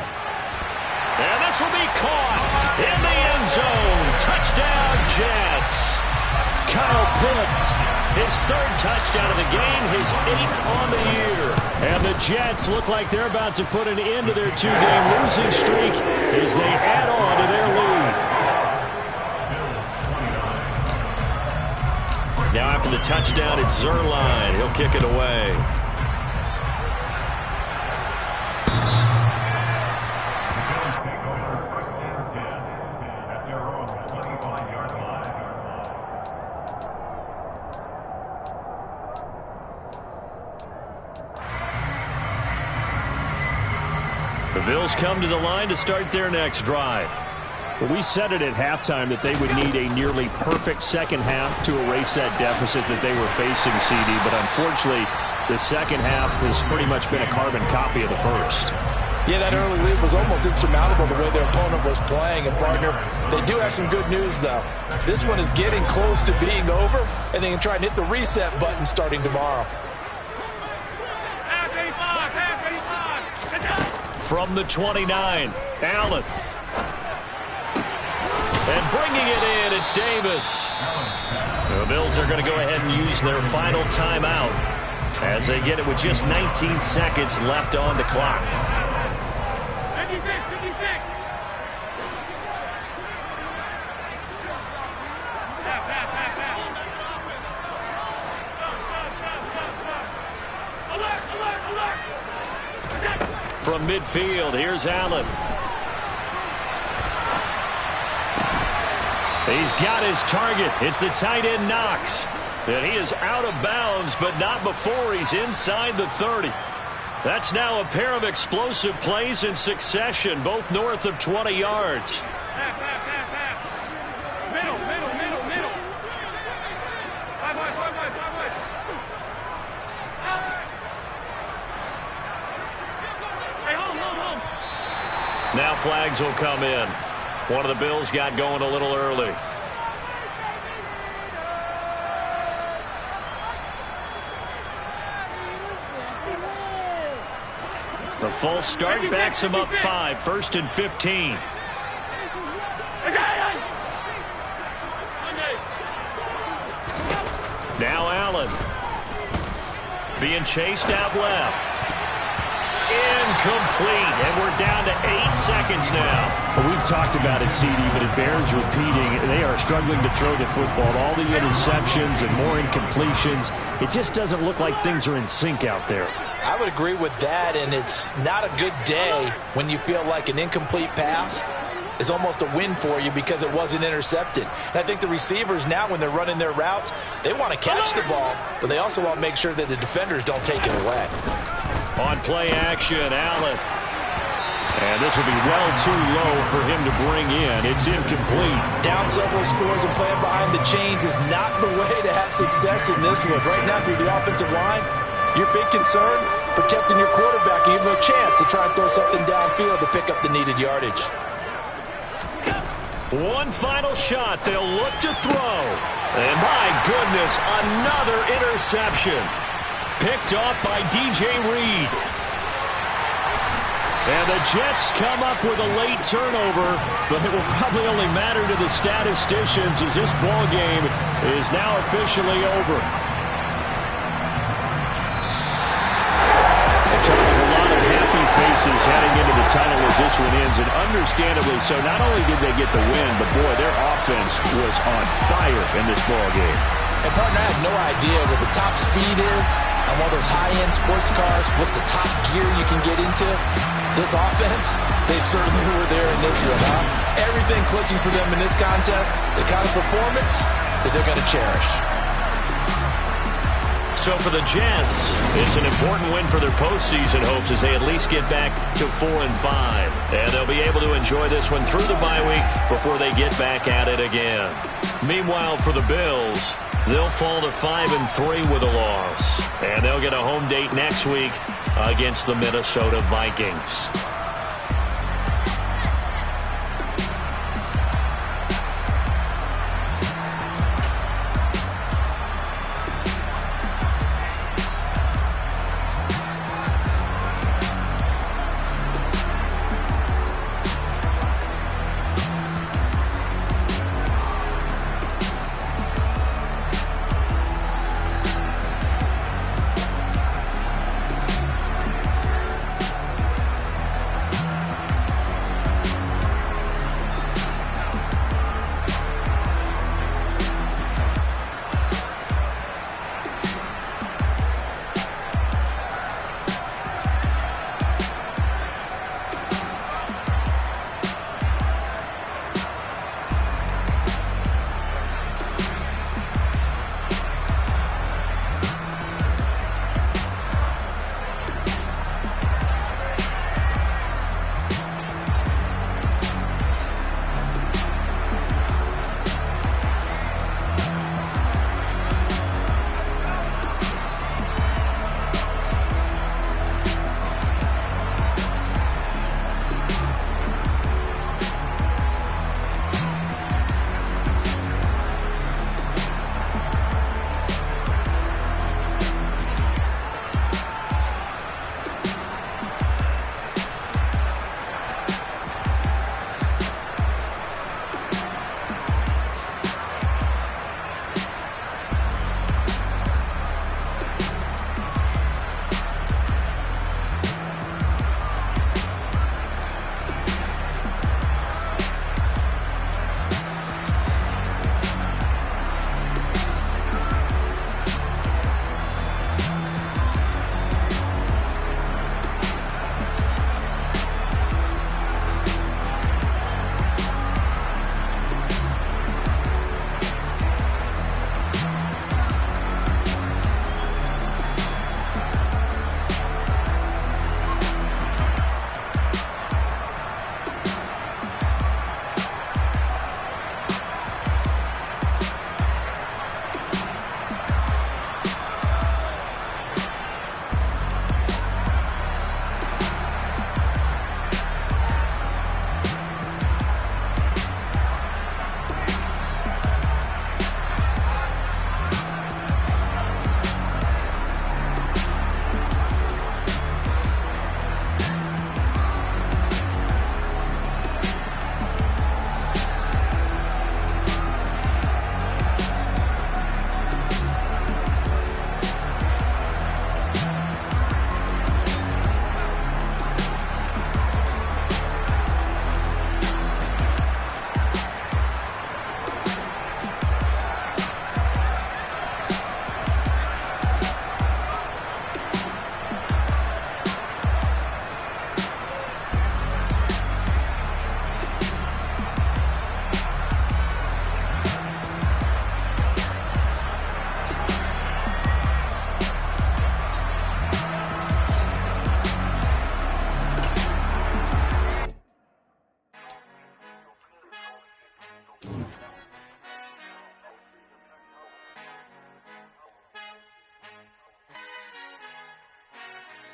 And this will be caught in the end zone. Touchdown, Jets. Kyle Pitts, his 3rd touchdown of the game, his 8th on the year. And the Jets look like they're about to put an end to their 2-game losing streak as they add on to their lead. Now after the touchdown, it's Zerline. He'll kick it away. The Bills come to the line to start their next drive. Well, we said it at halftime that they would need a nearly perfect second half to erase that deficit that they were facing, CD. But unfortunately, the second half has pretty much been a carbon copy of the first. Yeah, that early lead was almost insurmountable the way their opponent was playing. And, partner, they do have some good news, though. This one is getting close to being over, and they can try and hit the reset button starting tomorrow. From the 29, Allen. And bringing it in, it's Davis. The Bills are going to go ahead and use their final timeout as they get it with just 19 seconds left on the clock. 56, 56. From midfield, here's Allen. He's got his target. It's the tight end Knox. And he is out of bounds, but not before he's inside the 30. That's now a pair of explosive plays in succession, both north of 20 yards. Middle. Five wide. Hey, home. Now flags will come in. One of the Bills got going a little early. The false start backs him up 5. 1st and 15. Now Allen. Being chased out left. Incomplete, and we're down to 8 seconds now. Well, we've talked about it, CD, but it bears repeating. They are struggling to throw the football. All the interceptions and more incompletions. It just doesn't look like things are in sync out there. I would agree with that, and it's not a good day when you feel like an incomplete pass is almost a win for you because it wasn't intercepted. And I think the receivers now, when they're running their routes, they want to catch the ball, but they also want to make sure that the defenders don't take it away. On play action, Allen. And this will be well too low for him to bring in. It's incomplete. Down several scores and playing behind the chains is not the way to have success in this one. Right now, if you're the offensive line, your big concern, protecting your quarterback and give him a chance to try and throw something downfield to pick up the needed yardage. One final shot. They'll look to throw. And my goodness, another interception. Picked off by DJ Reed. And the Jets come up with a late turnover, but it will probably only matter to the statisticians as this ball game is now officially over. Charles, a lot of happy faces heading into the tunnel as this one ends, and understandably so. Not only did they get the win, but boy, their offense was on fire in this ball game. And partner, I have no idea what the top speed is on one of those high-end sports cars. What's the top gear you can get into? This offense, they certainly were there in this one, huh? Everything clicking for them in this contest, the kind of performance that they're going to cherish. So for the Jets, it's an important win for their postseason hopes as they at least get back to 4-5. And they'll be able to enjoy this one through the bye week before they get back at it again. Meanwhile, for the Bills, they'll fall to 5-3 with a loss. And they'll get a home date next week against the Minnesota Vikings.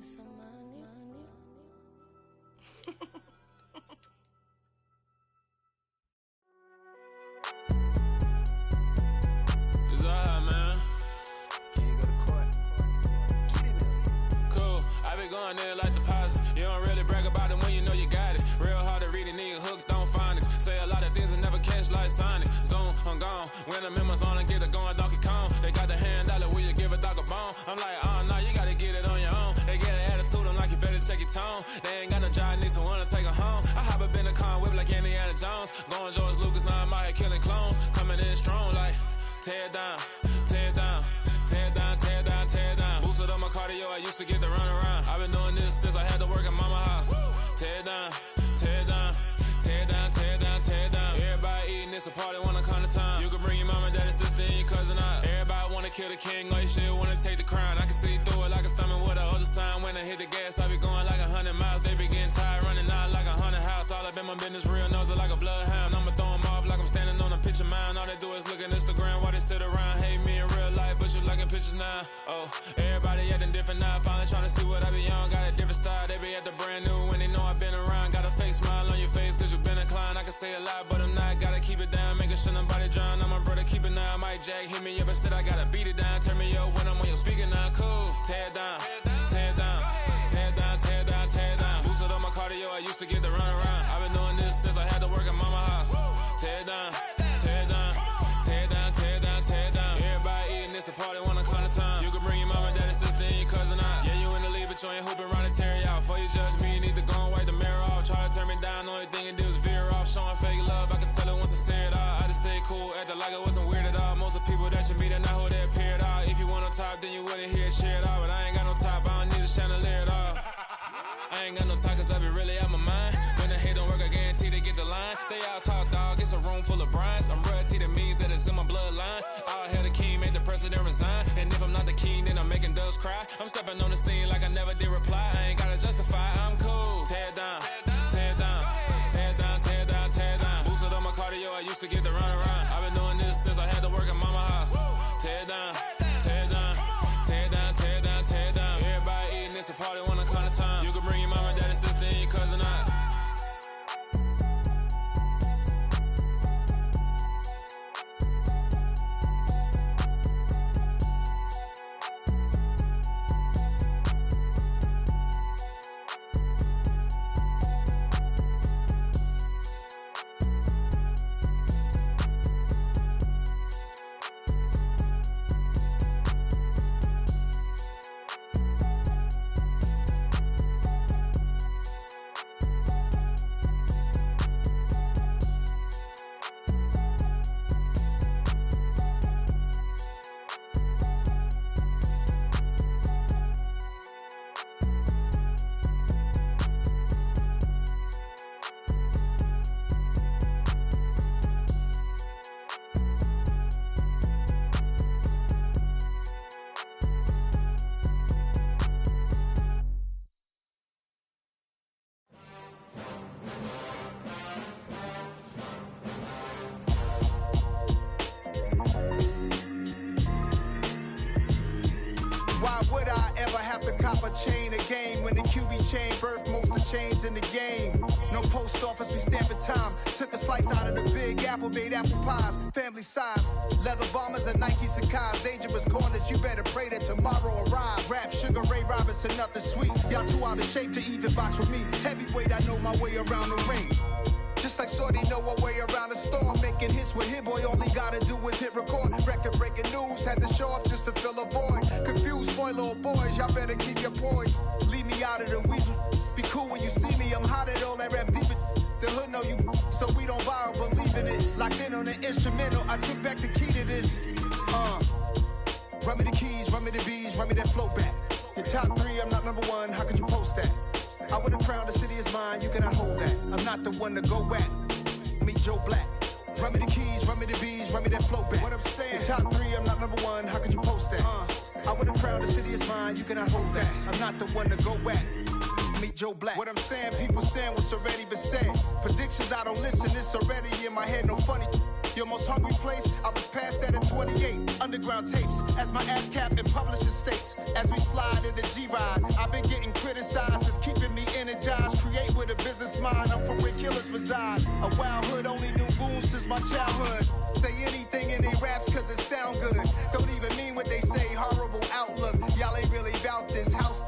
It's alright, man. Can't go to court. Get it now. Cool, I be going there like deposit. You don't really brag about it when you know you got it. Real hard to read a nigga hooked, don't find it. Say a lot of things and never catch like Sonic. Zone, I'm gone. When I'm in my zone, I get it going Donkey Kong. They got the hand dollar, will you give a dog a bone? I'm like, oh, no, you gotta get it on your own. They get an attitude, I'm like, you better check your tone. They ain't got no job, need someone to take her home. I hop up in the car, whip like Indiana Jones. Going George Lucas, now I'm out here killing clones. Coming in strong like, tear down, tear down, tear down, tear down, tear down. Boosted up my cardio, I used to get to run around. I've been doing this since I had to work at mama house. Tear down, tear down, tear down, tear down, tear down. Everybody eating, it's a party, wanna come to time. You can bring your mama, daddy, sister, and your cousin out. Everybody wanna kill the king, or you shit wanna take the crown. I can see through it like a stomach with a other sign. When I hit the gas, I be going like 100 miles. They be getting tired, running out like 100 house. All up in my business, real nose like a bloodhound. I'ma throw them off like I'm standing on a picture mound. All they do is look at Instagram while they sit around. Hate me in real life, but you liking pictures now. Oh, everybody acting different now. Finally trying to see what I be on. Got a different style, they be at the brand new when they know I've been around. Got a fake smile on your face cause you been inclined. I can say a lot, but I'm not. Gotta keep it down, making sure nobody drown. I'm my brother, keep it now. Mike Jack hit me up and said I gotta beat it down. Turn me up when I'm on your speaker now. Cool, tear down, tear down, tear down, tear down, tear down. Boosted up my cardio, I used to get to run around. I've been doing this since I had to work at mama house. Tear down, tear down, tear down, tear down, tear down. Everybody eating, it's a party, wanna climb the time. You can bring your mama, daddy, sister, and your cousin out. Yeah, you in the lead, but you ain't hooping around and tear you out. Before you judge me, you need to go and wipe the mirror off. Try to turn me down, only thing you do is veer off. Showing fake love, I can tell it once I say it all. I just stay cool, acting like it wasn't weird at all. Most of the people that you meet are not who they appear at all. If you want on top, then you wouldn't hear it cheer at all. But I ain't got no top, I don't need a chandelier at all. I ain't got no talk cause I be really out my mind. When the hate don't work, I guarantee they get the line. They all talk dog, it's a room full of brines. I'm royalty, that means that it's in my bloodline. All hail the king, made the president resign. And if I'm not the king, then I'm making doves cry. I'm stepping on the scene like I never did reply. I ain't gotta justify, I'm cool. Tear down, tear down, tear down, tear down, tear down. Boosted up my cardio, I used to get to run around. I've been doing this since I had to work at mama house. Tear down, tear down, tear down, tear down, tear down. Everybody eating, it's a party, wanna come to time. You can bring your mama, daddy, sister, and your cousin out. Why would I ever have to cop a chain a game when the QB chain birthed most of the chains in the game? No post office, we stamping time. Took a slice out of the big apple, made apple pies, family size. Leather bombers and Nike Sacai's. Dangerous corners, you better pray that tomorrow arrives. Rap, Sugar Ray Robinson, nothing sweet. Y'all too out of shape to even box with me. Heavyweight, I know my way around the ring. Just like Shorty know her way around the storm. Making hits with Hit Boy, all he gotta do is hit record. Record breaking news, had to show up just to fill a void. Confused, spoiler little boys, y'all better keep your poise. Leave me out of the weasel. Be cool when you see me, I'm hot at all that rap deep. The hood know you, so we don't borrow, believe in it. Locked in on the instrumental, I took back the key to this. Run me the keys, run me the bees, run me that flow back. Your top three, I'm not number one, how could you post that? I would have crowned the city is mine, you cannot hold that. I'm not the one to go at. Meet Joe Black. Run me the keys, run me the bees, run me that flow back. What I'm saying, your top three, I'm not number one, how could you post that? I would have crowned the city is mine, you cannot hold that. I'm not the one to go at. Meet Joe Black. What I'm saying, people saying what's already been said. Predictions, I don't listen, it's already in my head, no funny. Your most hungry place, I was past that at 28. Underground tapes, as my ass captain publisher states. As we slide in the G-Ride, I've been getting criticized as keeping me energized. Create with a business mind, I'm from where killers reside. A wild hood, only knew goons since my childhood. Say anything in they raps cause it sound good. Don't even mean what they say, horrible outlook. Y'all ain't really about this house.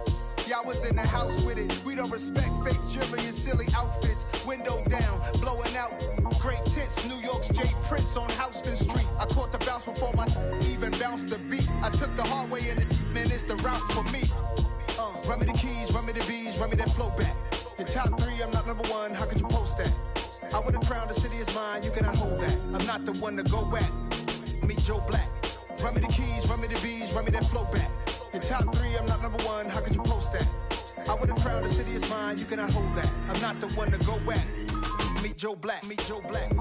Y'all was in the house with it. We don't respect fake jewelry and silly outfits. Window down, blowing out great tits. New York's J. Prince on Houston Street. I caught the bounce before my even bounced the beat. I took the hard way in it, man, it's the route for me. Run me the keys, run me the bees, run me that flow back. Your top 3, I'm not number 1, how could you post that? I would have crowned the city is mine, you cannot hold that. I'm not the one to go back. Meet Joe Black. Run me the keys, run me the bees, run me that flow back. Your top 3, I'm not number 1, how could you post that? I would have crowned the city is mine, you cannot hold that. I'm not the one to go back. Meet Joe Black, meet Joe Black.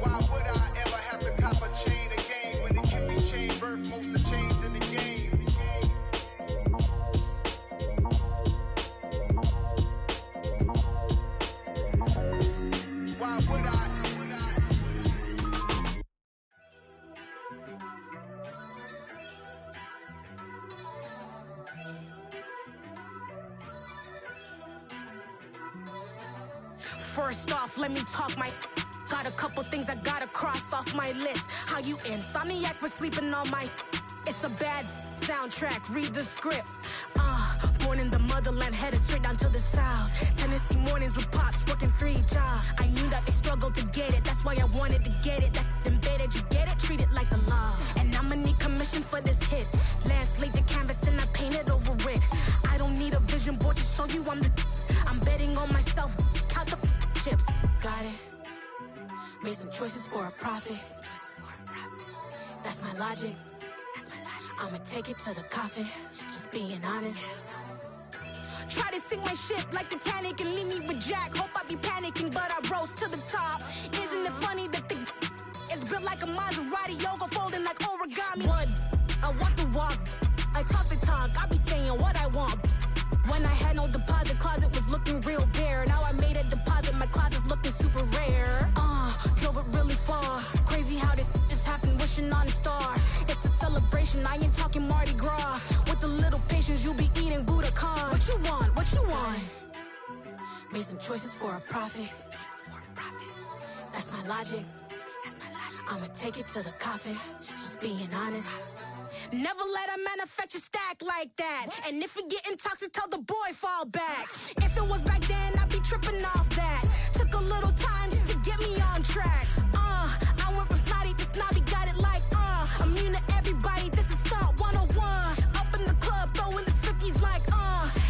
Why would I ever have to cop a chain again when the QB chain birthed most of the chains in the game? Why would I? First off, let me talk my. Got a couple things I gotta cross off my list. How you insomniac for sleeping on my. It's a bad soundtrack, read the script. Born in the motherland, headed straight down to the south. Tennessee mornings with pops, working 3 jobs. I knew that they struggled to get it, that's why I wanted to get it. That embedded, you get it, treat it like a law. And I'ma need commission for this hit. Lance laid the canvas and I painted over it. I don't need a vision board to show you I'm the. I'm betting on myself, count the chips. Got it. Made some choices for a profit. That's my logic. I'ma take it to the coffin. Just being honest. Try to sink my ship like Titanic and leave me with Jack. Hope I be panicking, but I rose to the top. Isn't it funny that the is built like a Maserati, yoga folding like origami? What? I walk the walk. I talk the talk. I be saying what I want. When I had no deposit, closet was looking real bare. Now I made a deposit, my closet's looking super rare. Drove it really far. Crazy how did this happen, wishing on a star. It's a celebration, I ain't talking Mardi Gras. With a little patience, you'll be eating Budokan. What you want, what you want? Made some choices for a profit. That's my logic. I'ma take it to the coffin, just being honest. Never let a manufacture stack like that. And if it getting toxic, tell the boy fall back. If it was back then, I'd be tripping off that. Took a little time just to get me on track. I went from snotty to snobby, got it like, immune to everybody, this is stunt 101. Up in the club, throwing the 50s like,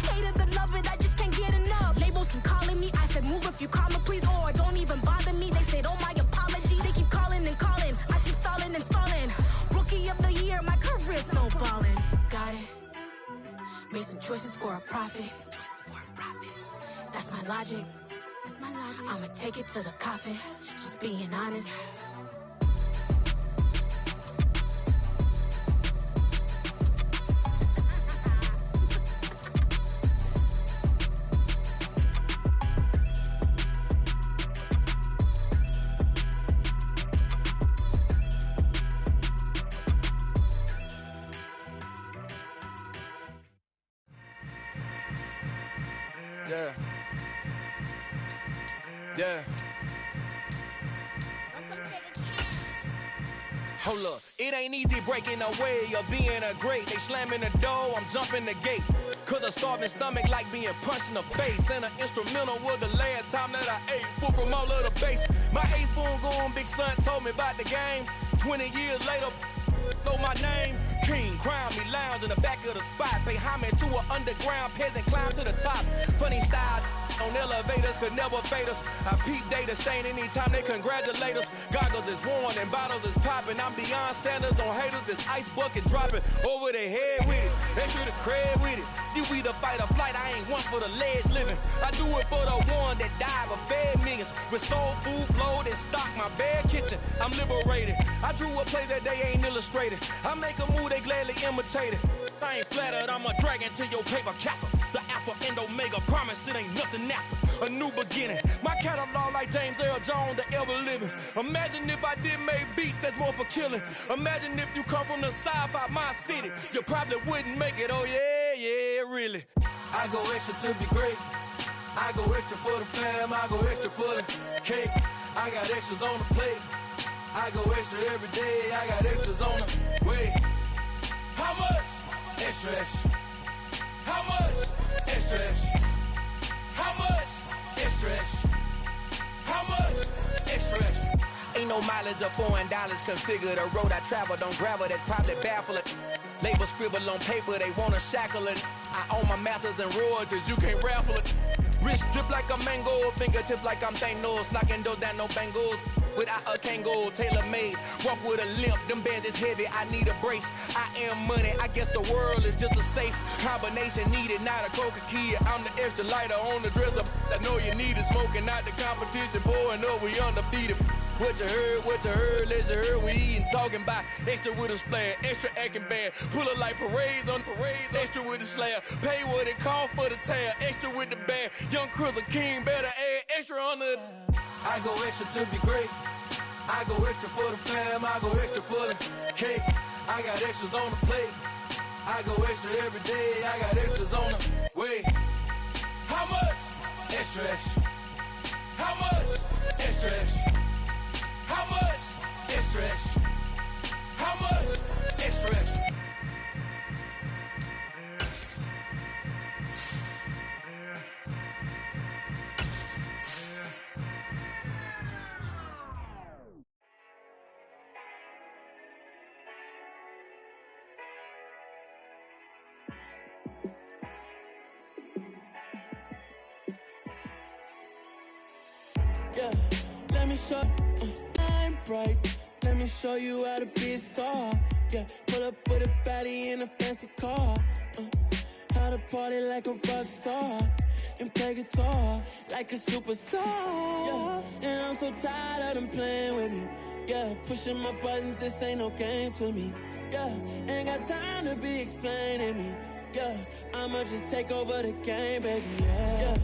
hate it and love it, I just can't get enough. Labels from calling me, I said move if you call me please, or don't even bother me. They said, oh my apology, they keep calling and calling. I keep stalling and stalling. Rookie of the year, my career snowballing. Got it. Made some choices for a profit. That's my logic. I'ma take it to the coffin. Just being honest. Yeah. Hold up, it ain't easy breaking away or being a great. They slamming the door, I'm jumping the gate. Cause a starving stomach like being punched in the face. And an instrumental was the last time that I ate food from all of the base. My A-spoon goon, big son told me about the game. 20 years later, know my name. King, crown me, lounge in the back of the spot. Pay homage to an underground peasant, climb to the top. Funny style on elevators could never fade us. I peep data stain anytime they congratulate us. Goggles is worn and bottles is popping. I'm beyond Sanders on haters, this ice bucket dropping over their head with it. They should have cred with it. You either fight or flight, I ain't one for the ledge living. I do it for the one that died but fed millions. With soul food flowed and stocked my bare kitchen. I'm liberated. I drew a play that they ain't illustrated. I make a move, they gladly imitate it. I ain't flattered, I'm a dragon to your paper castle. The alpha and omega, promise it ain't nothing after. a new beginning. My catalog like James Earl Jones, the ever living. Imagine if I did make beats that's more for killing. Imagine if you come from the south out my city, you probably wouldn't make it. Oh yeah, really. I go extra to be great. I go extra for the fam. I go extra for the cake. I got extras on the plate. I go extra every day. I got extras on the way. How much? Extra, extra. How much? Extra, extra. How much? Extra, extra. How much? Extra, extra. Ain't no mileage of $4 configure the road I travel. Don't gravel that probably baffle it. Label scribble on paper, they wanna shackle it. I own my masters and royalties, you can't raffle it. Wrist drip like a mango, fingertips like I'm Thanos. Knocking doors down, no bangles. Without a Kango, tailor-made. Walk with a limp, them bands is heavy, I need a brace. I am money, I guess the world is just a safe combination needed, not a coca key. I'm the extra lighter on the dresser. I know you need it, smoking out the competition, pouring up, we undefeated. What you heard, let's heard, we eatin', talking about extra with a splash, extra acting bad, pull it like parades on parades, extra with the slab, pay what it cost for the tab, extra with the bag, young Chris a king, better add extra on the. I go extra to be great, I go extra for the fam, I go extra for the cake, I got extras on the plate, I go extra every day, I got extras on the way. How much? Extra, extra. How much? Extra, extra. How much? Extra, extra. How much? Extra, extra. Yeah, let me show I'm bright. Let me show you how to be a star. Yeah, pull up with a baddie in a fancy car. How to party like a rock star and play guitar like a superstar. Yeah, and I'm so tired of them playing with me. Yeah, pushing my buttons, this ain't no game to me. Yeah, ain't got time to be explaining me. Yeah, I'ma just take over the game, baby. Yeah,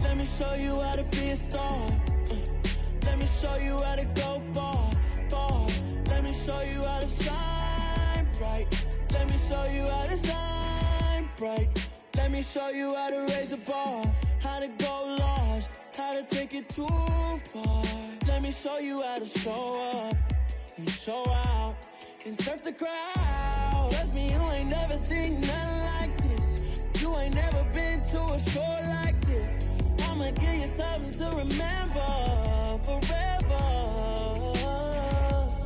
let me show you how to be a star. Let me show you how to go far, far. Let me show you how to shine bright. Let me show you how to shine bright. Let me show you how to raise a bar, how to go large, how to take it too far. Let me show you how to show up and show out and surf the crowd. Trust me, you ain't never seen nothing like this. You ain't never been to a show like this. I'ma give you something to remember forever.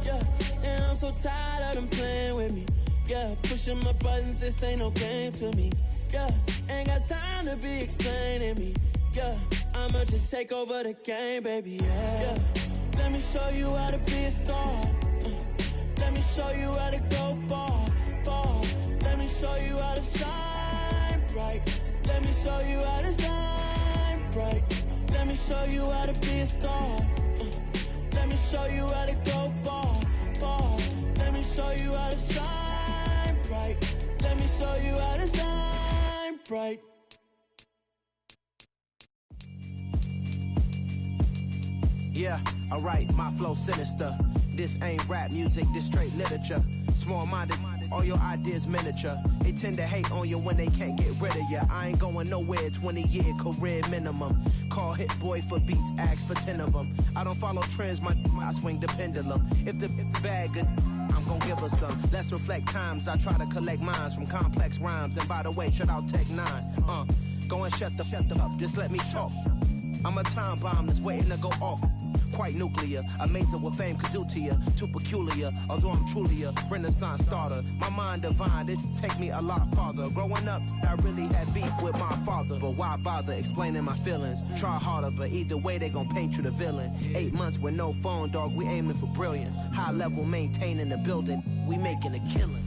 Yeah, and I'm so tired of them playing with me. Yeah, pushing my buttons, this ain't no game to me. Yeah, ain't got time to be explaining me. Yeah, I'ma just take over the game, baby. Yeah, let me show you how to be a star. Let me show you how to go far, far. Let me show you how to shine bright. Let me show you how to shine bright. Let me show you how to be a star. Let me show you how to go far, far. Let me show you how to shine bright. Let me show you how to shine bright. Yeah, alright, my flow sinister. This ain't rap music, this straight literature. Small-minded, all your ideas miniature. They tend to hate on you when they can't get rid of you. I ain't going nowhere, 20-year career minimum. Call Hit Boy for beats, ask for 10 of them. I don't follow trends, I swing the pendulum. If the bag good, I'm gon' give her some. Let's reflect times, I try to collect minds from complex rhymes. And by the way, shout out Tech 9. Go and shut the up, just let me talk. I'm a time bomb that's waiting to go off. Quite nuclear, amazing what fame could do to you. Too peculiar, although I'm truly a renaissance starter. My mind divine, it take me a lot farther. Growing up, I really had beef with my father. But why bother explaining my feelings? Try harder, but either way they gon' paint you the villain. 8 months with no phone, dog, we aiming for brilliance. High level maintaining the building, we making a killing.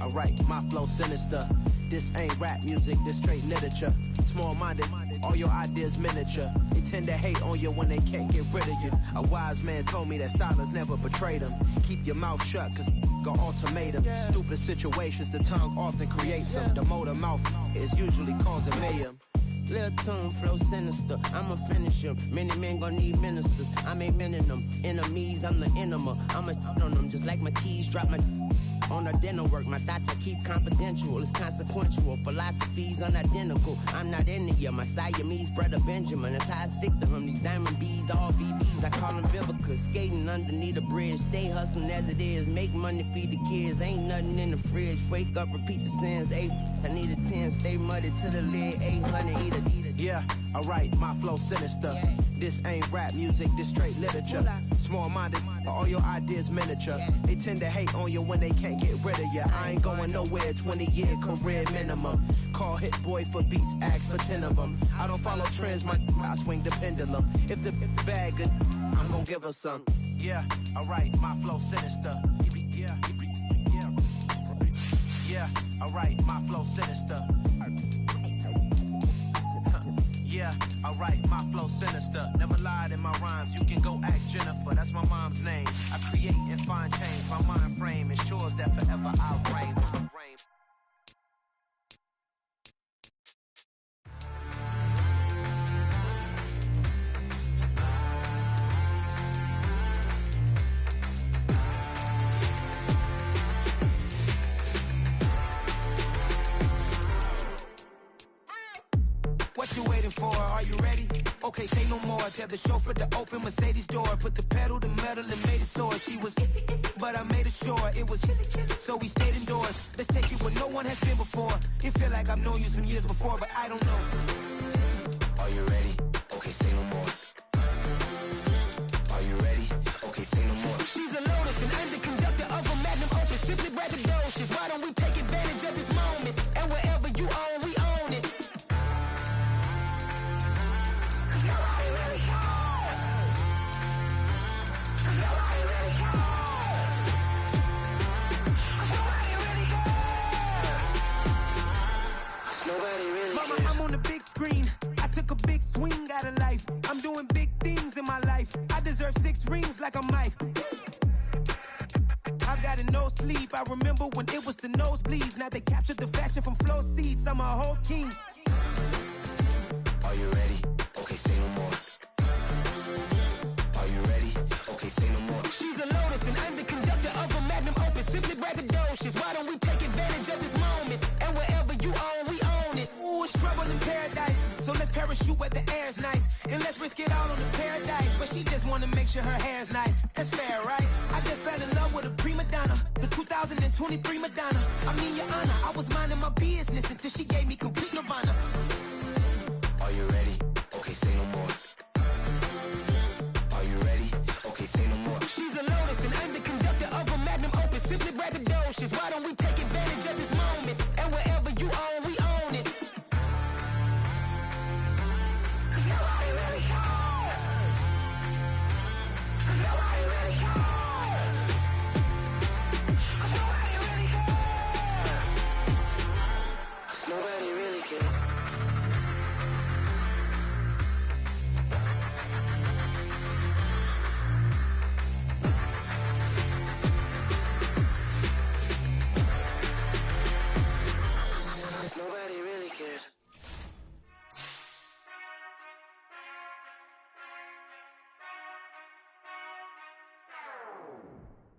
Alright, my flow sinister. This ain't rap music, this straight literature. Small-minded, all your ideas miniature. They tend to hate on you when they can't get rid of you. A wise man told me that silence never betrayed him. Keep your mouth shut, cause got ultimatums. Stupid situations, the tongue often creates them. The motor mouth is usually causing mayhem. Lil' tune, flow sinister. I'ma finish him. Many men gon' need ministers. I ain't mending them. Enemies, I'm the enema. I'ma on them just like my keys. Drop my on the dinner work. My thoughts I keep confidential. It's consequential. Philosophies unidentical. I'm not in the year. My Siamese brother Benjamin. That's how I stick to him. These diamond bees, all VBs. I call them Vivica. Skating underneath the bridge. Stay hustling as it is. Make money, feed the kids. Ain't nothing in the fridge. Wake up, repeat the sins. I need a 10. Stay muddy to the lid. 800. Eat it. Yeah, alright, my flow sinister. Yeah. This ain't rap music, this straight literature. Small-minded, all your ideas miniature. They tend to hate on you when they can't get rid of you. I ain't going nowhere, 20-year career minimum. Call Hit Boy for beats, ask for 10 of them. I don't follow trends, I swing the pendulum. If the bag good, I'm gonna give her some. Yeah, alright, my flow sinister. Yeah, alright, my flow sinister. Yeah, alright, my flow sinister. Never lied in my rhymes, you can go ask Jennifer. That's my mom's name. I create and find change. My mind frame ensures that forever I'll reign. What you waiting for? Are you ready? Okay, say no more. Tell the chauffeur to open Mercedes door. Put the pedal to metal and made it soar. She was, but I made it sure it was. So we stayed indoors. Let's take it where no one has been before. It feel like I've known you some years before, but I don't know. Are you ready? Okay, say no more. Are you ready? Okay, say no more. She's a Lotus and I'm the conductor of a Magnum Opus. Simply braggadocious. Why don't we take advantage of this moment? And wherever you own, we own it. Mama, I'm on the big screen. I took a big swing out of life. I'm doing big things in my life. I deserve 6 rings like a Mike. I've got no sleep. I remember when it was the nosebleeds. Now they captured the fashion from flow seats. I'm a whole king. Are you ready? Okay, say no more. Are you ready? Okay, say no more. She's a Lotus and I'm the conductor of a Magnum Opus. Simply braggadocious. Why don't we take advantage of this moment? And wherever you own, we own it. Ooh, it's trouble in paradise. So let's parachute where the air's nice. And let's risk it all on the paradise. But she just wanna make sure her hair's nice. That's fair, right? I just fell in love with a prima donna. The 2023 Madonna. I mean, your honor, I was minding my business until she gave me complete nirvana. Are you ready? Okay, say no more. Are you ready? Okay, say no more. She's a Lotus and I'm the conductor of a Magnum Opus. Simply braggadocious. Why don't we take advantage of this moment? And wherever you own, we own it. Nobody really cares. Nobody really cares. Nobody really cares. Nobody really cares. Nobody really cares.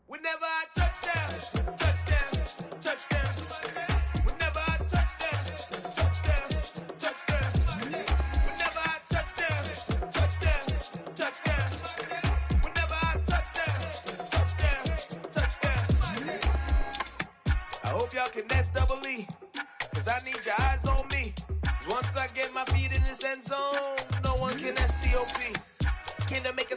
Whenever I touch down, touchdown, touchdown. Whenever I touch down, touchdown, touchdown. Whenever I touch down, touchdown, touchdown. Whenever I touch down, touchdown. I hope y'all can nest double E, cause I need your eyes on me. 'Cause once I get my feet in this end zone, no one can STOP. Came to make